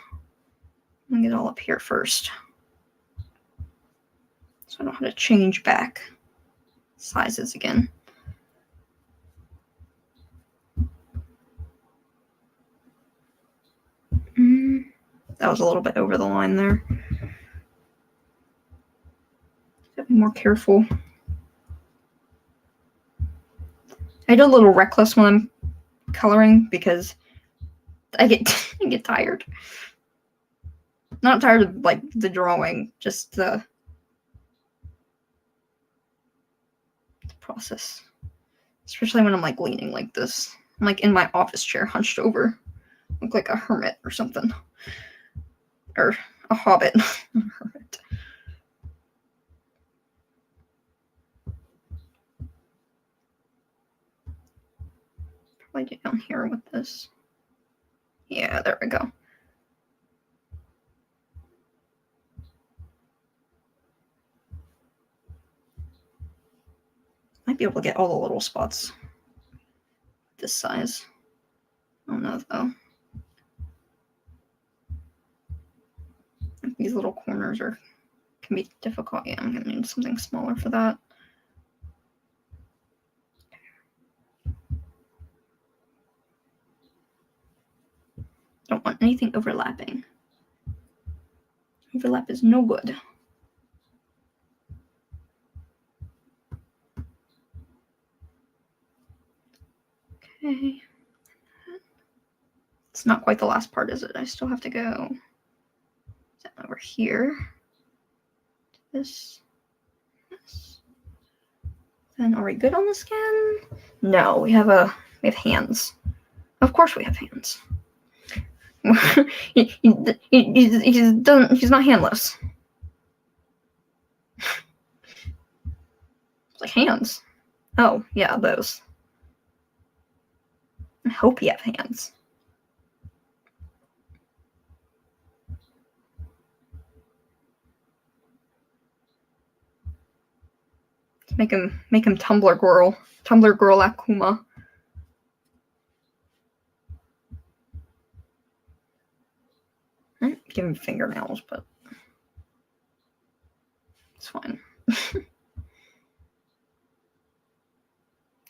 going to get all up here first. So I don't have to change back sizes again. That was a little bit over the line there. Gotta be more careful. I do a little reckless when I'm coloring because I get tired. Not tired of like the drawing, just the process. Especially when I'm like leaning like this. I'm like in my office chair, hunched over. Look like a hermit or something. Or a hobbit. Hermit. Probably get down here with this. Yeah, there we go. might be able to get all the little spots this size. I don't know though. These little corners can be difficult. Yeah, I'm gonna need something smaller for that. Don't want anything overlapping. Overlap is no good. Okay. It's not quite the last part, is it? I still have to go over here. This. Then are we good on the skin? No, we have hands. Of course we have hands. He's not handless. It's like hands. Oh, yeah, those. I hope you have hands. Make him Tumblr girl Akuma. I didn't give him fingernails, but it's fine.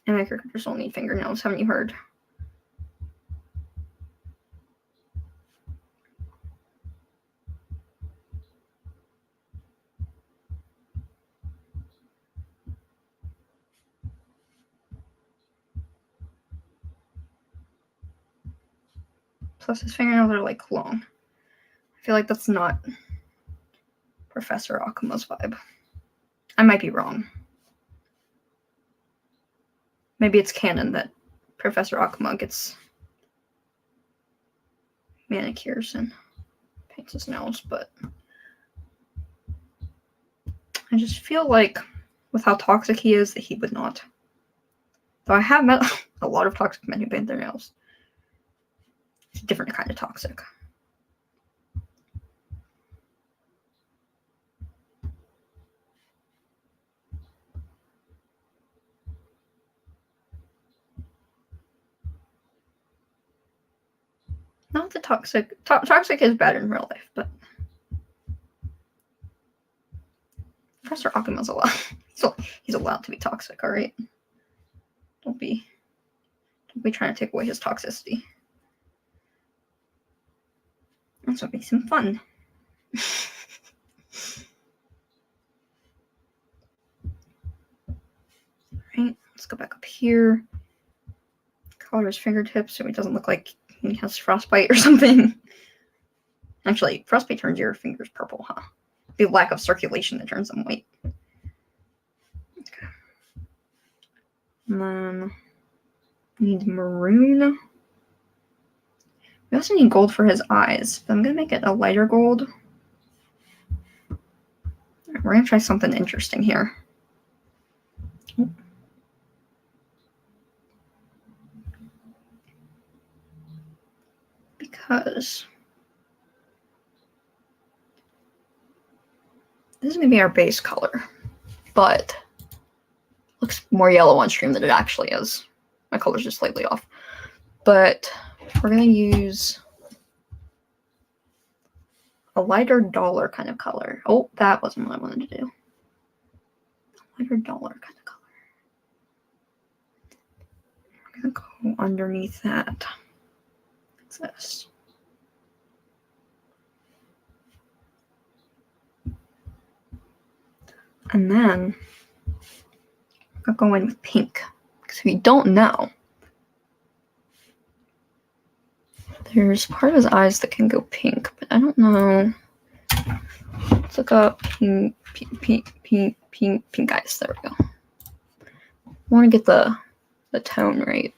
And my characters don't need fingernails, haven't you heard? Plus his fingernails are like long. I feel like that's not Professor Akuma's vibe. I might be wrong. Maybe it's canon that Professor Akuma gets manicures and paints his nails, but I just feel like with how toxic he is that he would not. Though I have met a lot of toxic men who paint their nails. It's a different kind of toxic. Not the toxic. Toxic is bad in real life, but Professor Akuma's allowed. He's allowed to be toxic. All right. Don't be trying to take away his toxicity. That's what makes him fun. Alright, let's go back up here. Color his fingertips so he doesn't look like he has frostbite or something. Actually, frostbite turns your fingers purple, huh? The lack of circulation that turns them white. Okay. And then we need maroon. We also need gold for his eyes, but I'm gonna make it a lighter gold. Right, we're gonna try something interesting here. Because this is gonna be our base color, but it looks more yellow on stream than it actually is. My color's just slightly off. But we're gonna use a lighter dollar kind of color. Oh, that wasn't what I wanted to do. A lighter dollar kind of color. We're gonna go underneath that. What's this? And then I'll go in with pink. Because if you don't know, there's part of his eyes that can go pink, but I don't know. Let's look up pink eyes. There we go. I want to get the tone right.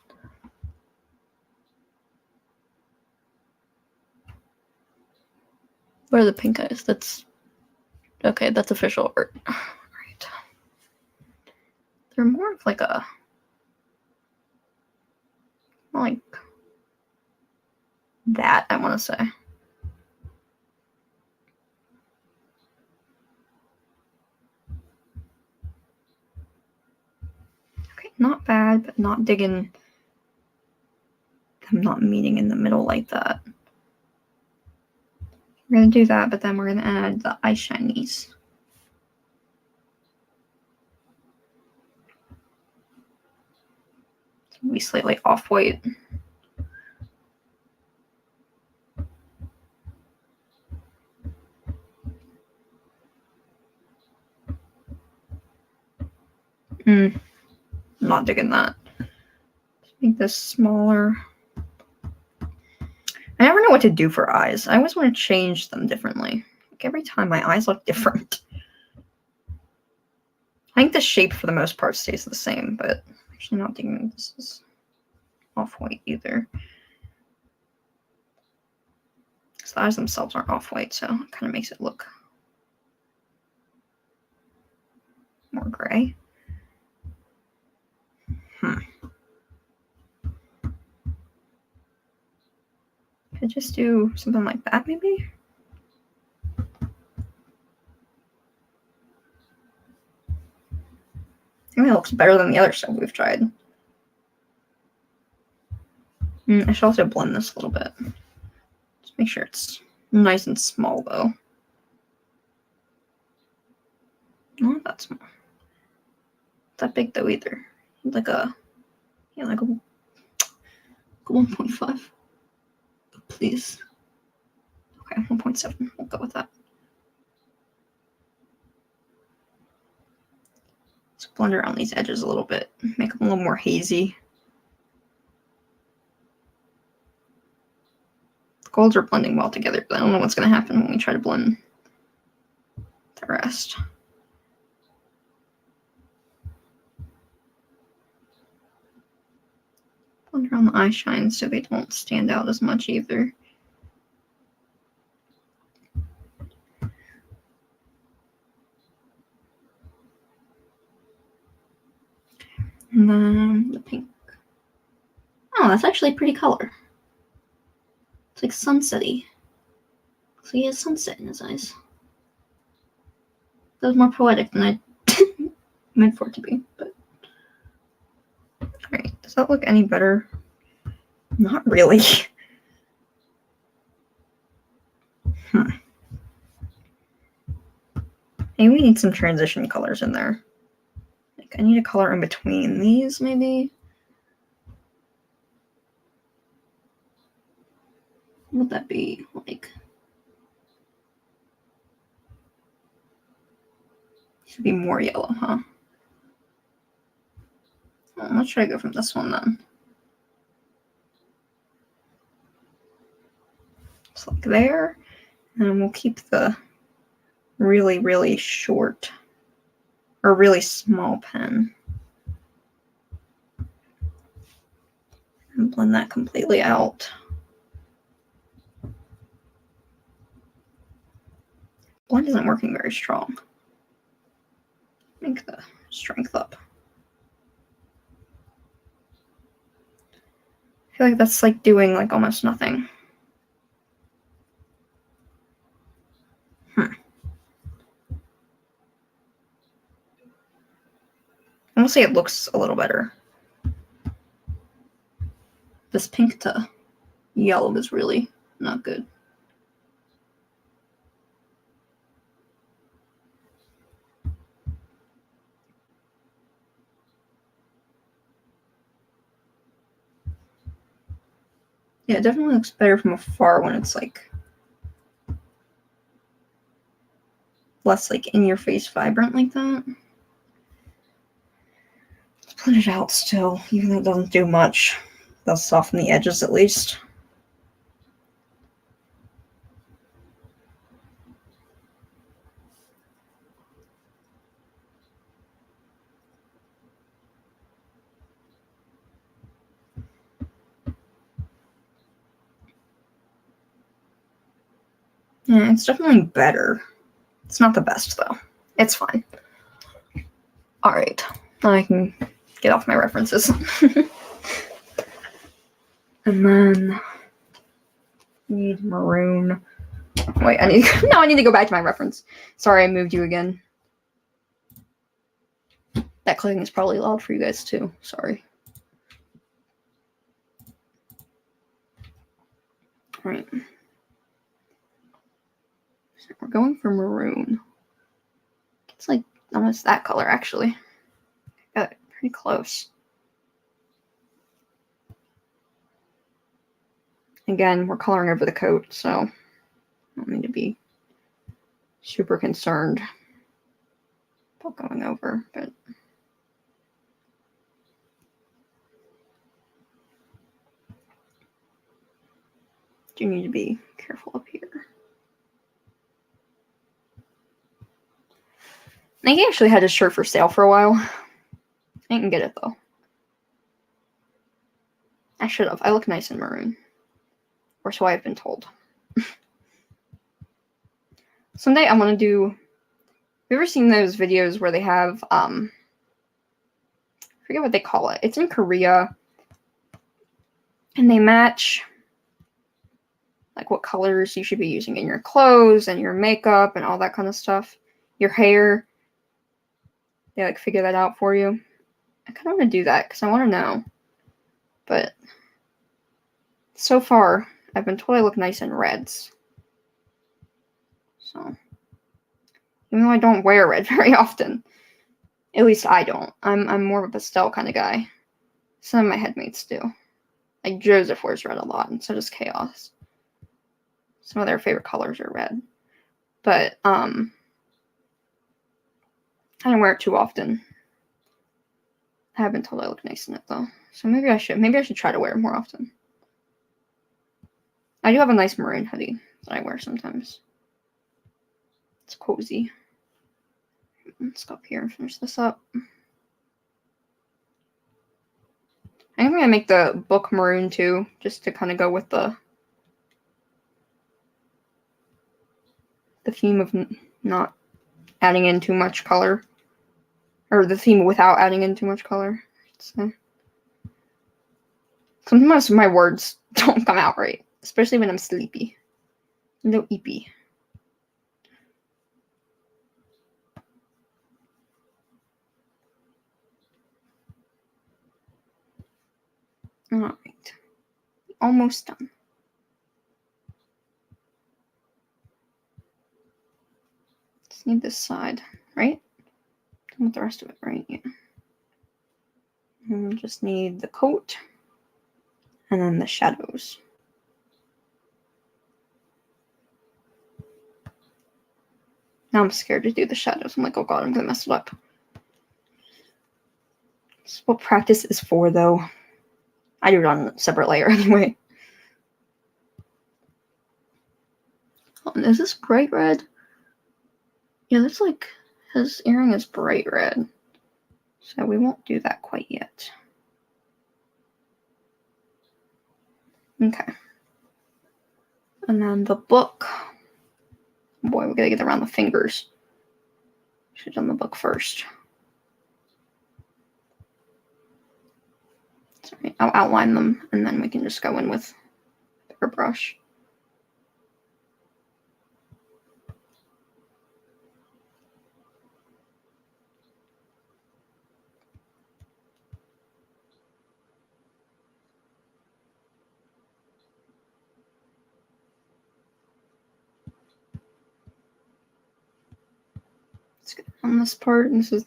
Where are the pink eyes? That's okay. That's official art. Right. They're more of like a like that, I want to say. but not digging them not meeting in the middle like that. We're going to do that, but then we're going to add the eye shinies. It's going to be slightly off-white. I'm not digging that. Let's make this smaller. I never know what to do for eyes. I always want to change them differently. Like every time my eyes look different. I think the shape for the most part stays the same, but I'm actually not thinking this is off-white either. Because the eyes themselves aren't off-white, so it kind of makes it look more gray. Could just do something like that, maybe? I think that looks better than the other stuff we've tried. I should also blend this a little bit. Just make sure it's nice and small, though. Not that small. Not that big, though, either. Like a 1.5. Please. Okay, 1.7. We'll go with that. Let's blend around these edges a little bit. Make them a little more hazy. The golds are blending well together, but I don't know what's going to happen when we try to blend the rest. Blend around the eye shines so they don't stand out as much either. And then the pink. Oh, that's actually a pretty color. It's like sunsetty. So he has sunset in his eyes. That was more poetic than I meant for it to be, but alright, does that look any better? Not really. Maybe we need some transition colors in there. Like I need a color in between these, maybe. What would that be like? Should be more yellow, huh? Well, let's try to go from this one then. Just like there. And we'll keep the really, really short or really small pen. And blend that completely out. Blend isn't working very strong. Make the strength up. I feel like that's like doing like almost nothing. Honestly, it looks a little better. This pink to yellow is really not good. Yeah, it definitely looks better from afar when it's like less like in your face vibrant like that. Let's blend it out still, even though it doesn't do much. That'll soften the edges at least. Yeah, it's definitely better. It's not the best, though. It's fine. Alright, now I can get off my references. And then need maroon. Wait, I need to go back to my reference. Sorry, I moved you again. That clicking is probably loud for you guys, too. Sorry. Right. So we're going for maroon. It's like almost that color, actually. Got it pretty close. Again, we're coloring over the coat, so I don't need to be super concerned about going over, but do need to be careful up here. Nike actually had his shirt for sale for a while. I didn't get it though. I should have. I look nice in maroon. Or so I've been told. Someday I want to do... Have you ever seen those videos where they have... I forget what they call it. It's in Korea. And they match... like what colors you should be using in your clothes and your makeup and all that kind of stuff. Your hair. They like figure that out for you. I kind of want to do that because I want to know. But so far, I've been told I look nice in reds. So, even though I don't wear red very often, at least I don't. I'm more of a pastel kind of guy. Some of my headmates do. Like Joseph wears red a lot, and so does Chaos. Some of their favorite colors are red. But, I don't wear it too often. I haven't told I look nice in it, though. So maybe I should. Maybe I should try to wear it more often. I do have a nice maroon hoodie that I wear sometimes. It's cozy. Let's go up here and finish this up. I think I'm going to make the book maroon, too, just to kind of go with the theme of not adding in too much color. Or the theme without adding in too much color. So, sometimes my words don't come out right. Especially when I'm sleepy. No eepy. Alright. Almost done. Just need this side, right? Done with the rest of it, right? Yeah. And just need the coat. And then the shadows. Now I'm scared to do the shadows. I'm like, oh god, I'm gonna mess it up. That's what practice is for, though. I do it on a separate layer anyway. Oh, is this bright red? Yeah, that's like, his earring is bright red. So we won't do that quite yet. Okay. And then the book. Boy, we gotta get around the fingers. Should have done the book first. Sorry, I'll outline them and then we can just go in with a bigger brush. Let's get on this part, and this is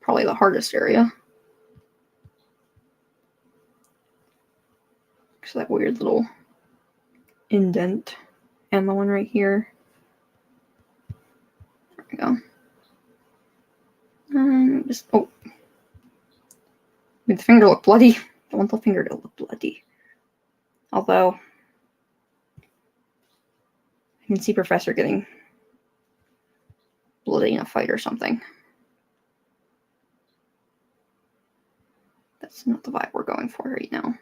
probably the hardest area. So that weird little indent, and the one right here. There we go. Just made the finger look bloody. I want the finger to look bloody. Although I can see Professor getting bloody in a fight or something. That's not the vibe we're going for right now.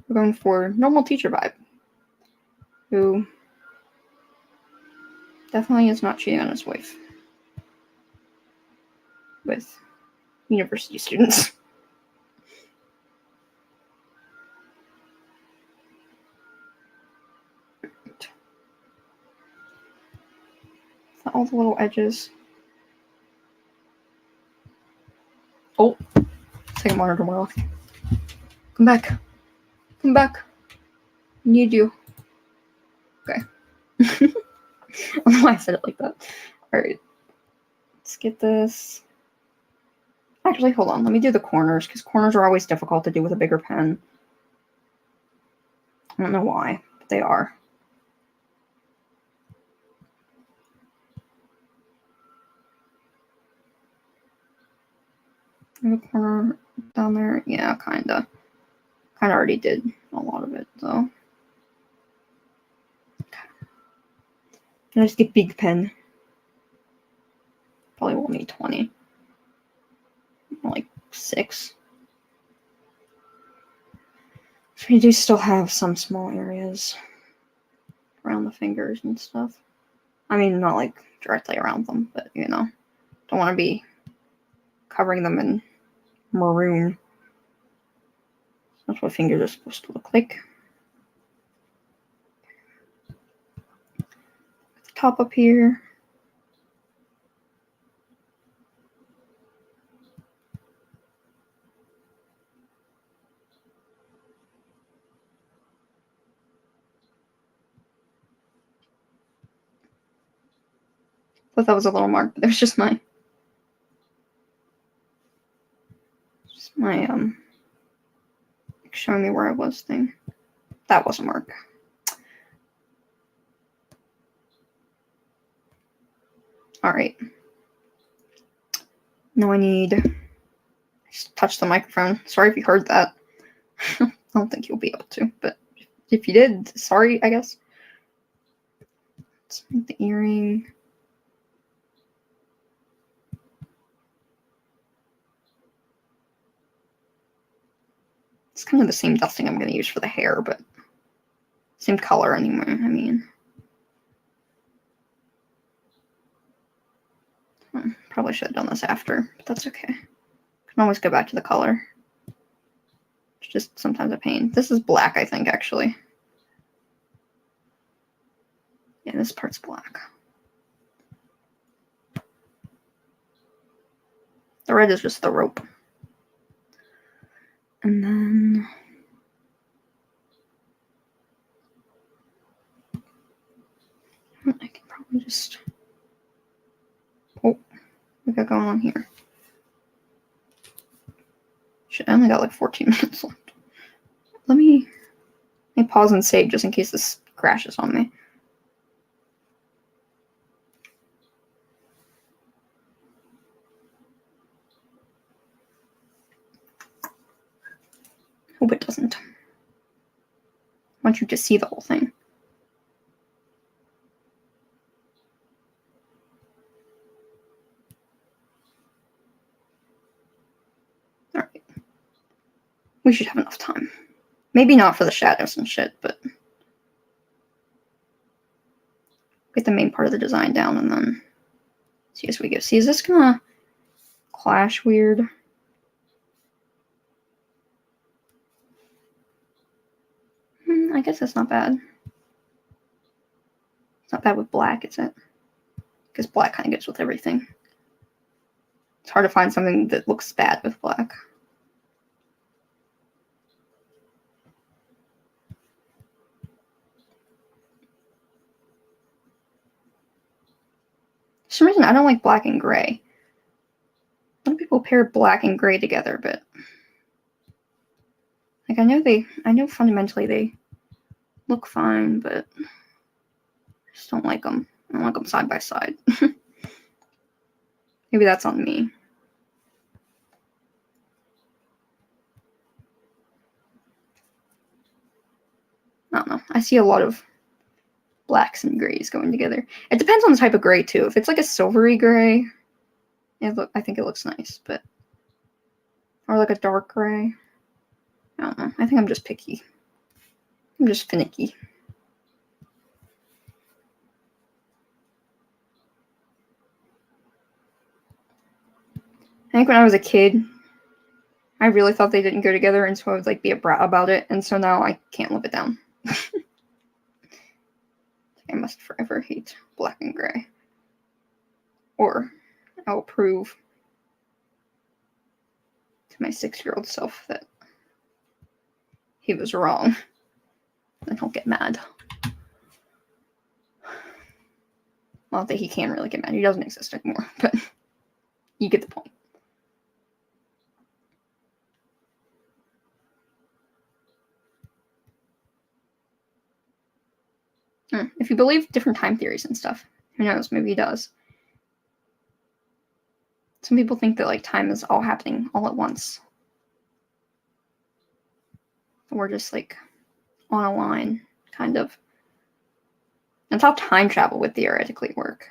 We're going for normal teacher vibe. Who definitely is not cheating on his wife with university students. All the little edges. Oh, second monitor went off. Come back. Come back. Need you. Okay. I don't know why I said it like that. Alright. Let's get this. Actually, hold on. Let me do the corners, because corners are always difficult to do with a bigger pen. I don't know why, but they are. The corner down there, yeah, kinda already did a lot of it though. Can I just get big pen? Probably won't need 20. Like 6. So we do still have some small areas around the fingers and stuff. I mean, not like directly around them, but you know, don't want to be covering them in maroon. That's what fingers are supposed to look like. The top up here. Thought that was a little mark, but it was just my showing me where I was thing. That was a mark. All right. Now I need. Just touch the microphone. Sorry if you heard that. I don't think you'll be able to, but if you did, sorry, I guess. Let's make the earring. It's kind of the same dusting I'm going to use for the hair, but same color anyway, I mean. Probably should have done this after, but that's okay. Can always go back to the color. It's just sometimes a pain. This is black, I think, actually. Yeah, this part's black. The red is just the rope. And then I can probably just... Oh, we got going on here. Shit, I only got like 14 minutes left. Let me pause and save just in case this crashes on me. Hope it doesn't. I want you to see the whole thing. Alright. We should have enough time. Maybe not for the shadows and shit, but get the main part of the design down and then see as we go. See, is this gonna clash weird? I guess that's not bad. It's not bad with black, is it? Because black kind of goes with everything. It's hard to find something that looks bad with black. For some reason, I don't like black and gray. A lot of people pair black and gray together, but like I know fundamentally they look fine, but I just don't like them. I don't like them side by side. Maybe that's on me. I don't know. I see a lot of blacks and grays going together. It depends on the type of gray too. If it's like a silvery gray, I think it looks nice, but or like a dark gray. I don't know. I think I'm just picky. I'm just finicky. I think when I was a kid, I really thought they didn't go together, and so I would like be a brat about it, and so now I can't live it down. I must forever hate black and gray. Or I will prove to my 6-year-old self that he was wrong. Then he'll get mad. Not that he can really get mad. He doesn't exist anymore, but you get the point. If you believe different time theories and stuff, who knows? Maybe he does. Some people think that like time is all happening all at once. We're just like on a line, kind of. That's how time travel would theoretically work.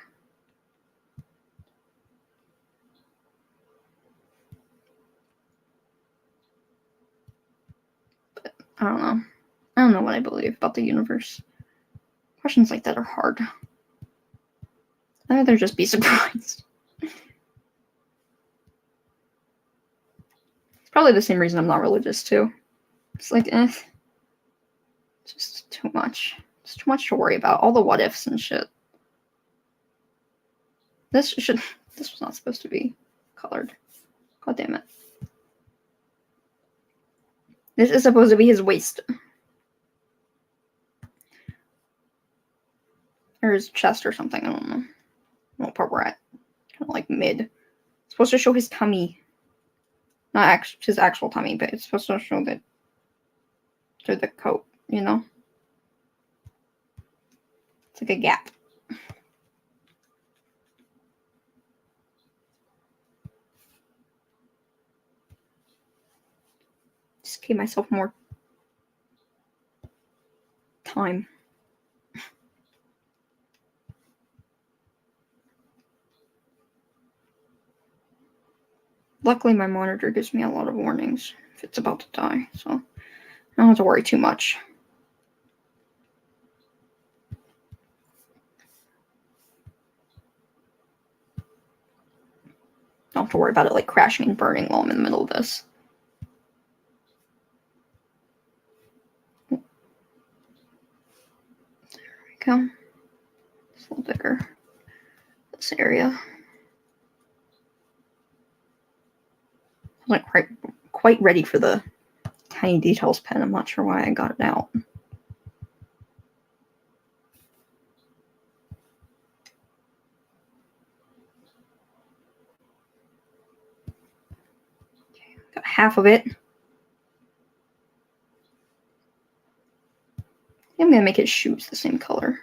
But I don't know. I don't know what I believe about the universe. Questions like that are hard. I'd rather just be surprised. It's probably the same reason I'm not religious too. It's like, just too much. It's too much to worry about. All the what ifs and shit. This was not supposed to be colored. God damn it. This is supposed to be his waist. Or his chest or something, I don't know. What part we're at. Kind of like mid. It's supposed to show his tummy. Not his actual tummy, but it's supposed to show that through the coat, you know? It's like a gap. Just gave myself more time. Luckily, my monitor gives me a lot of warnings if it's about to die, so I don't have to worry too much. Don't have to worry about it like crashing and burning while I'm in the middle of this. There we go. It's a little bigger. This area. I'm like quite ready for the tiny details pen. I'm not sure why I got it out. Okay, got half of it. I'm gonna make his shoes the same color.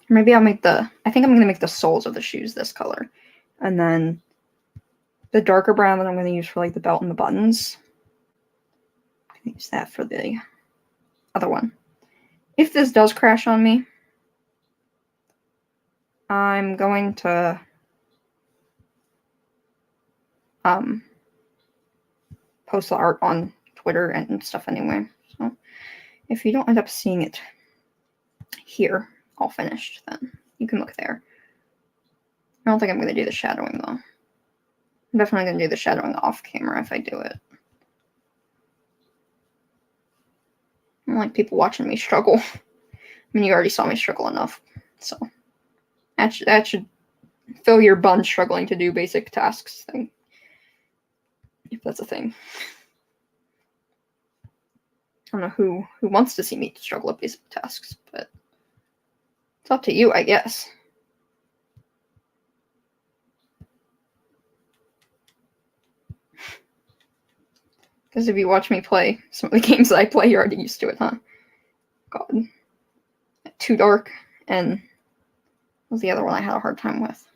Maybe I'll make I think I'm gonna make the soles of the shoes this color. And then the darker brown that I'm gonna use for like the belt and the buttons. I'm gonna use that for the other one. If this does crash on me, I'm going to post the art on Twitter and stuff anyway. So if you don't end up seeing it here all finished, then you can look there. I don't think I'm going to do the shadowing though. I'm definitely going to do the shadowing off camera if I do it. I don't like people watching me struggle. I mean, you already saw me struggle enough, so that should fill your bun struggling to do basic tasks thing, if that's a thing. I don't know who wants to see me struggle at basic tasks, but it's up to you, I guess. Because if you watch me play some of the games that I play, you're already used to it, huh? God. Too Dark, and what was the other one I had a hard time with?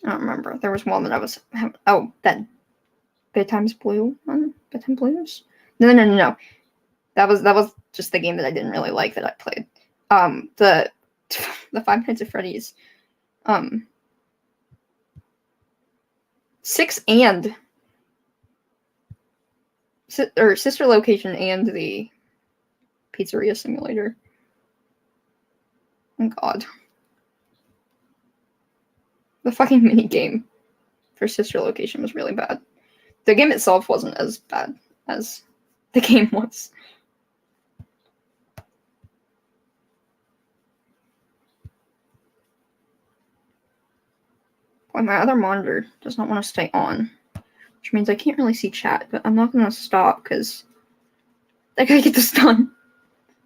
I don't remember. There was one that I was... Oh, that Bedtime's Blue one? Bedtime Blues? No. That was just the game that I didn't really like that I played. The Five Nights at Freddy's. 6 and... or Sister Location and the Pizzeria Simulator. Oh god. The fucking mini game for Sister Location was really bad. The game itself wasn't as bad as the game was. Boy, my other monitor does not want to stay on, which means I can't really see chat, but I'm not going to stop because I gotta get this done.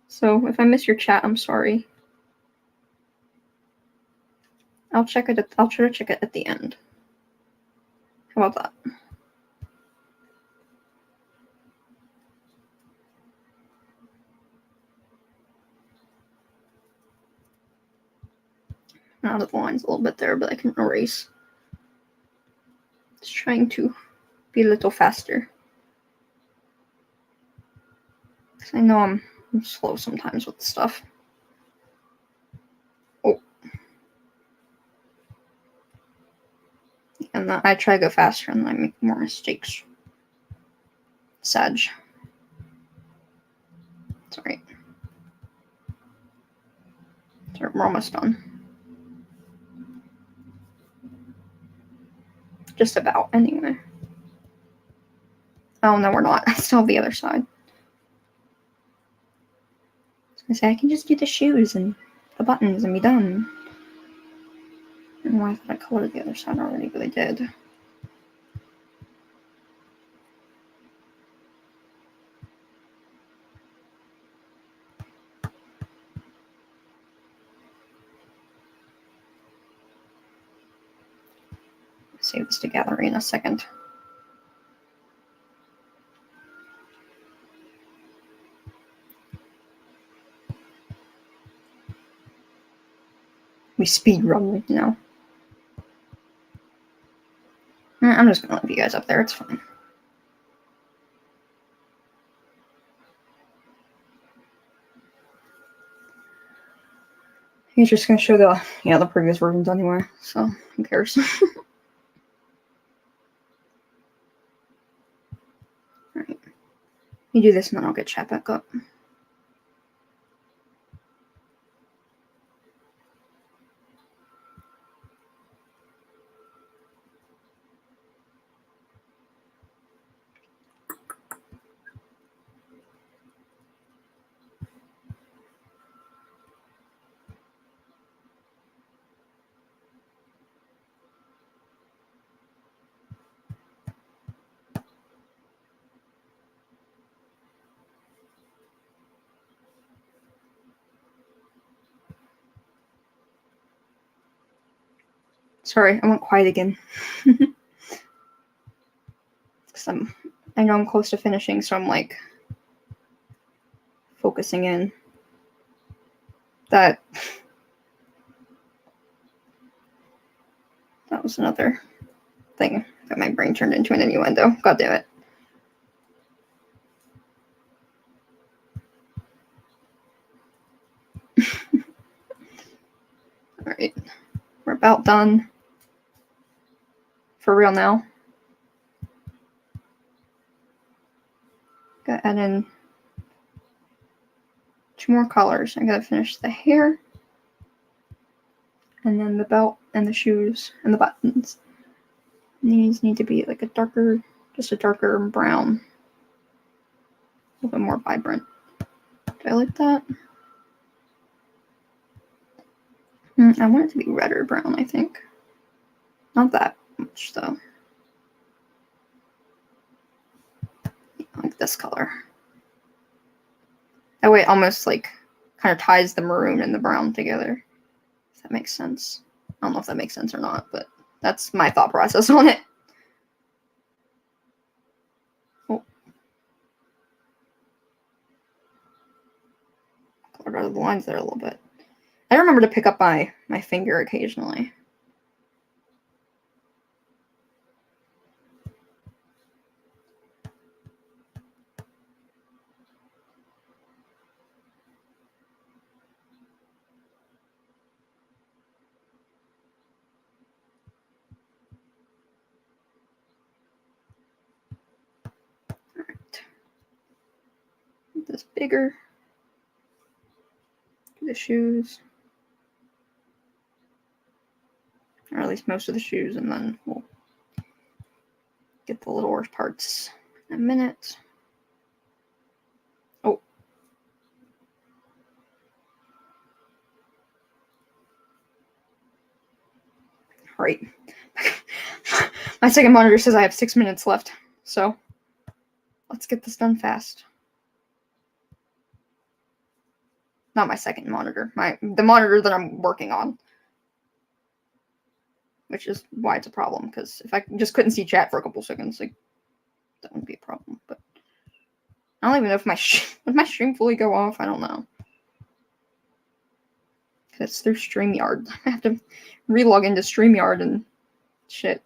So if I miss your chat, I'm sorry. I'll try to check it at the end. How about that? Out of the lines a little bit there, but I can erase. Just trying to be a little faster. Because I know I'm slow sometimes with stuff. Oh. And I try to go faster and then I make more mistakes. Sag. Sorry. So we're almost done. Just about, anyway. Oh, no, we're not. I still have the other side. I was gonna say, I can just do the shoes and the buttons and be done. And why thought I colored the other side already, but I did. Save this to gallery in a second. We speed run right now. I'm just gonna leave you guys up there, it's fine. He's just gonna show the previous versions anyway, so who cares? Alright. You do this and then I'll get chat back up. Sorry, I went quiet again. Because I know I'm close to finishing, so I'm like focusing in. That was another thing that my brain turned into an innuendo. God damn it. Alright. We're about done. For real now. Gotta add in 2 more colors. I gotta finish the hair. And then the belt and the shoes and the buttons. And these need to be like a darker brown. A little bit more vibrant. Do I like that? I want it to be red or brown, I think. Not that much, though. I like this color. That way it almost like kind of ties the maroon and the brown together. If that makes sense. I don't know if that makes sense or not, but that's my thought process on it. Oh. Colored out of the lines there a little bit. I remember to pick up my finger occasionally. Alright. Make this bigger. Do the shoes. Or at least most of the shoes, and then we'll get the little worst parts in a minute. Oh. Right. My second monitor says I have 6 minutes left, so let's get this done fast. Not my second monitor, the monitor that I'm working on. Which is why it's a problem, because if I just couldn't see chat for a couple seconds, like, that wouldn't be a problem. But I don't even know if would my stream fully go off? I don't know. Because it's through StreamYard. I have to relog into StreamYard and shit.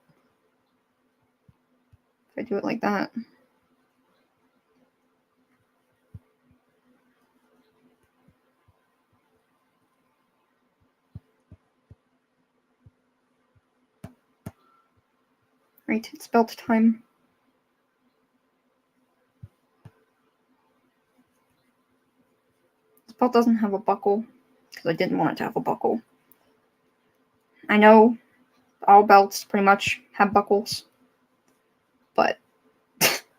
If I do it like that. Right, it's belt time. This belt doesn't have a buckle, because I didn't want it to have a buckle. I know all belts pretty much have buckles, but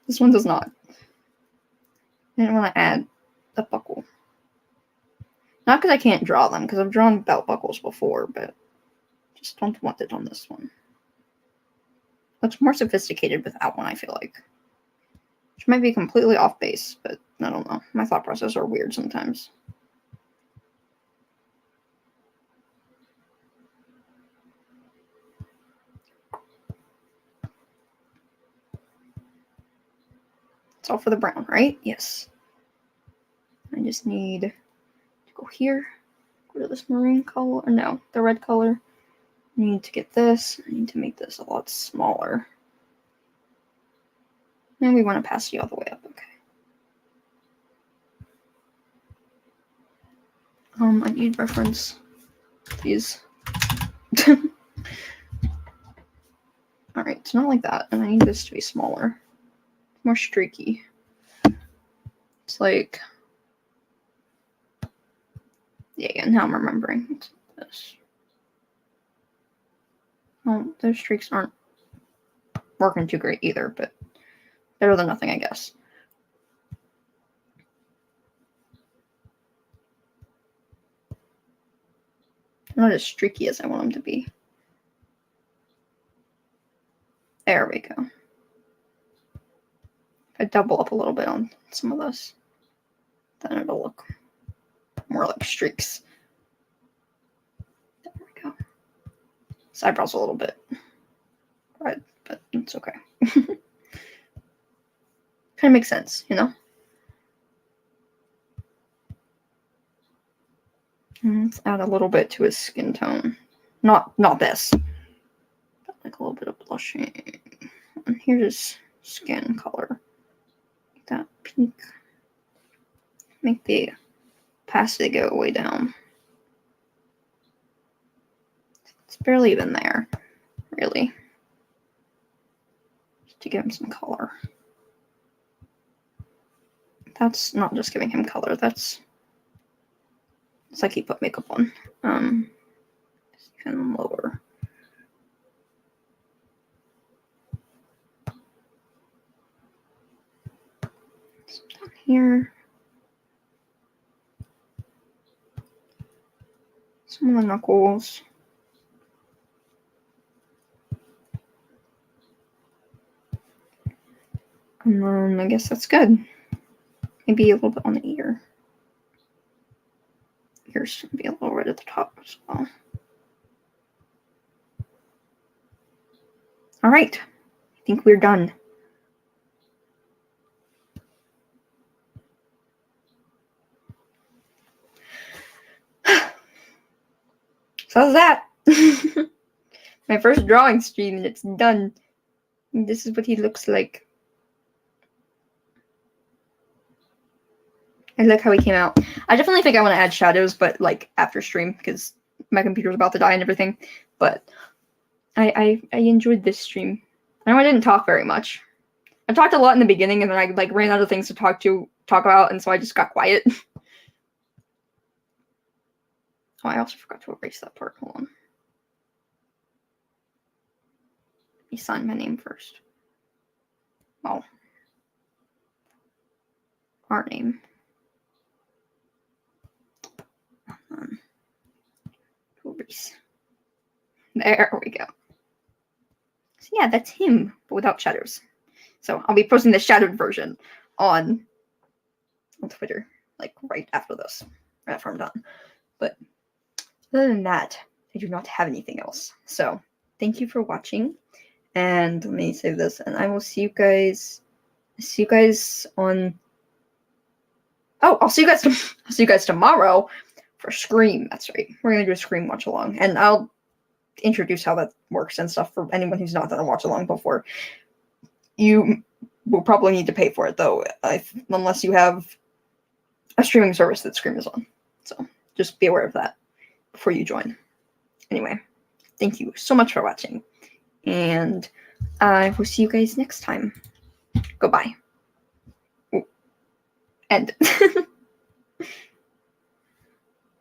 this one does not. I didn't want to add a buckle. Not because I can't draw them, because I've drawn belt buckles before, but just don't want it on this one. Looks more sophisticated without one, I feel like. Which might be completely off base, but I don't know. My thought process are weird sometimes. It's all for the brown, right? Yes. I just need to go here. Go to this maroon color. Or no, the red color. I need to get this. I need to make this a lot smaller. And we want to pass you all the way up. Okay. I need reference these. Alright, it's not like that. And I need this to be smaller. More streaky. It's like... Yeah, now I'm remembering. It's this. Well, those streaks aren't working too great either, but better than nothing, I guess. Not as streaky as I want them to be. There we go. If I double up a little bit on some of this, then it'll look more like streaks. There we go. Eyebrows a little bit red, but it's okay. Kind of makes sense, you know? And let's add a little bit to his skin tone. Not this. But like a little bit of blushing. And here's his skin color. Like that pink. Make the opacity go way down. It's barely even there, really. Just to give him some color. That's not just giving him color, it's like he put makeup on. Even lower. So down here. Some of the knuckles. And then I guess that's good. Maybe a little bit on the ear. Ears should be a little right at the top as well. All right. I think we're done. So how's that? My first drawing stream and it's done. And this is what he looks like. I like how he came out. I definitely think I want to add shadows, but like after stream because my computer's about to die and everything. But I enjoyed this stream. I know I didn't talk very much. I talked a lot in the beginning and then I like ran out of things to talk about, and so I just got quiet. Oh, I also forgot to erase that part. Hold on. Let me sign my name first. Oh. Our name. Erase. There we go. yeah, that's him, but without shadows. So I'll be posting the shadowed version on Twitter, like right after this, right after I'm done. But other than that, I do not have anything else. So thank you for watching, and let me save this, and I will see you guys. On. Oh, I'll see you guys tomorrow for Scream. That's right. We're gonna do a Scream watch along, and I'll introduce how that works and stuff for anyone who's not done a watch along before. You will probably need to pay for it though, unless you have a streaming service that Scream is on. So just be aware of that before you join. Anyway, thank you so much for watching, and I will see you guys next time. Goodbye. End.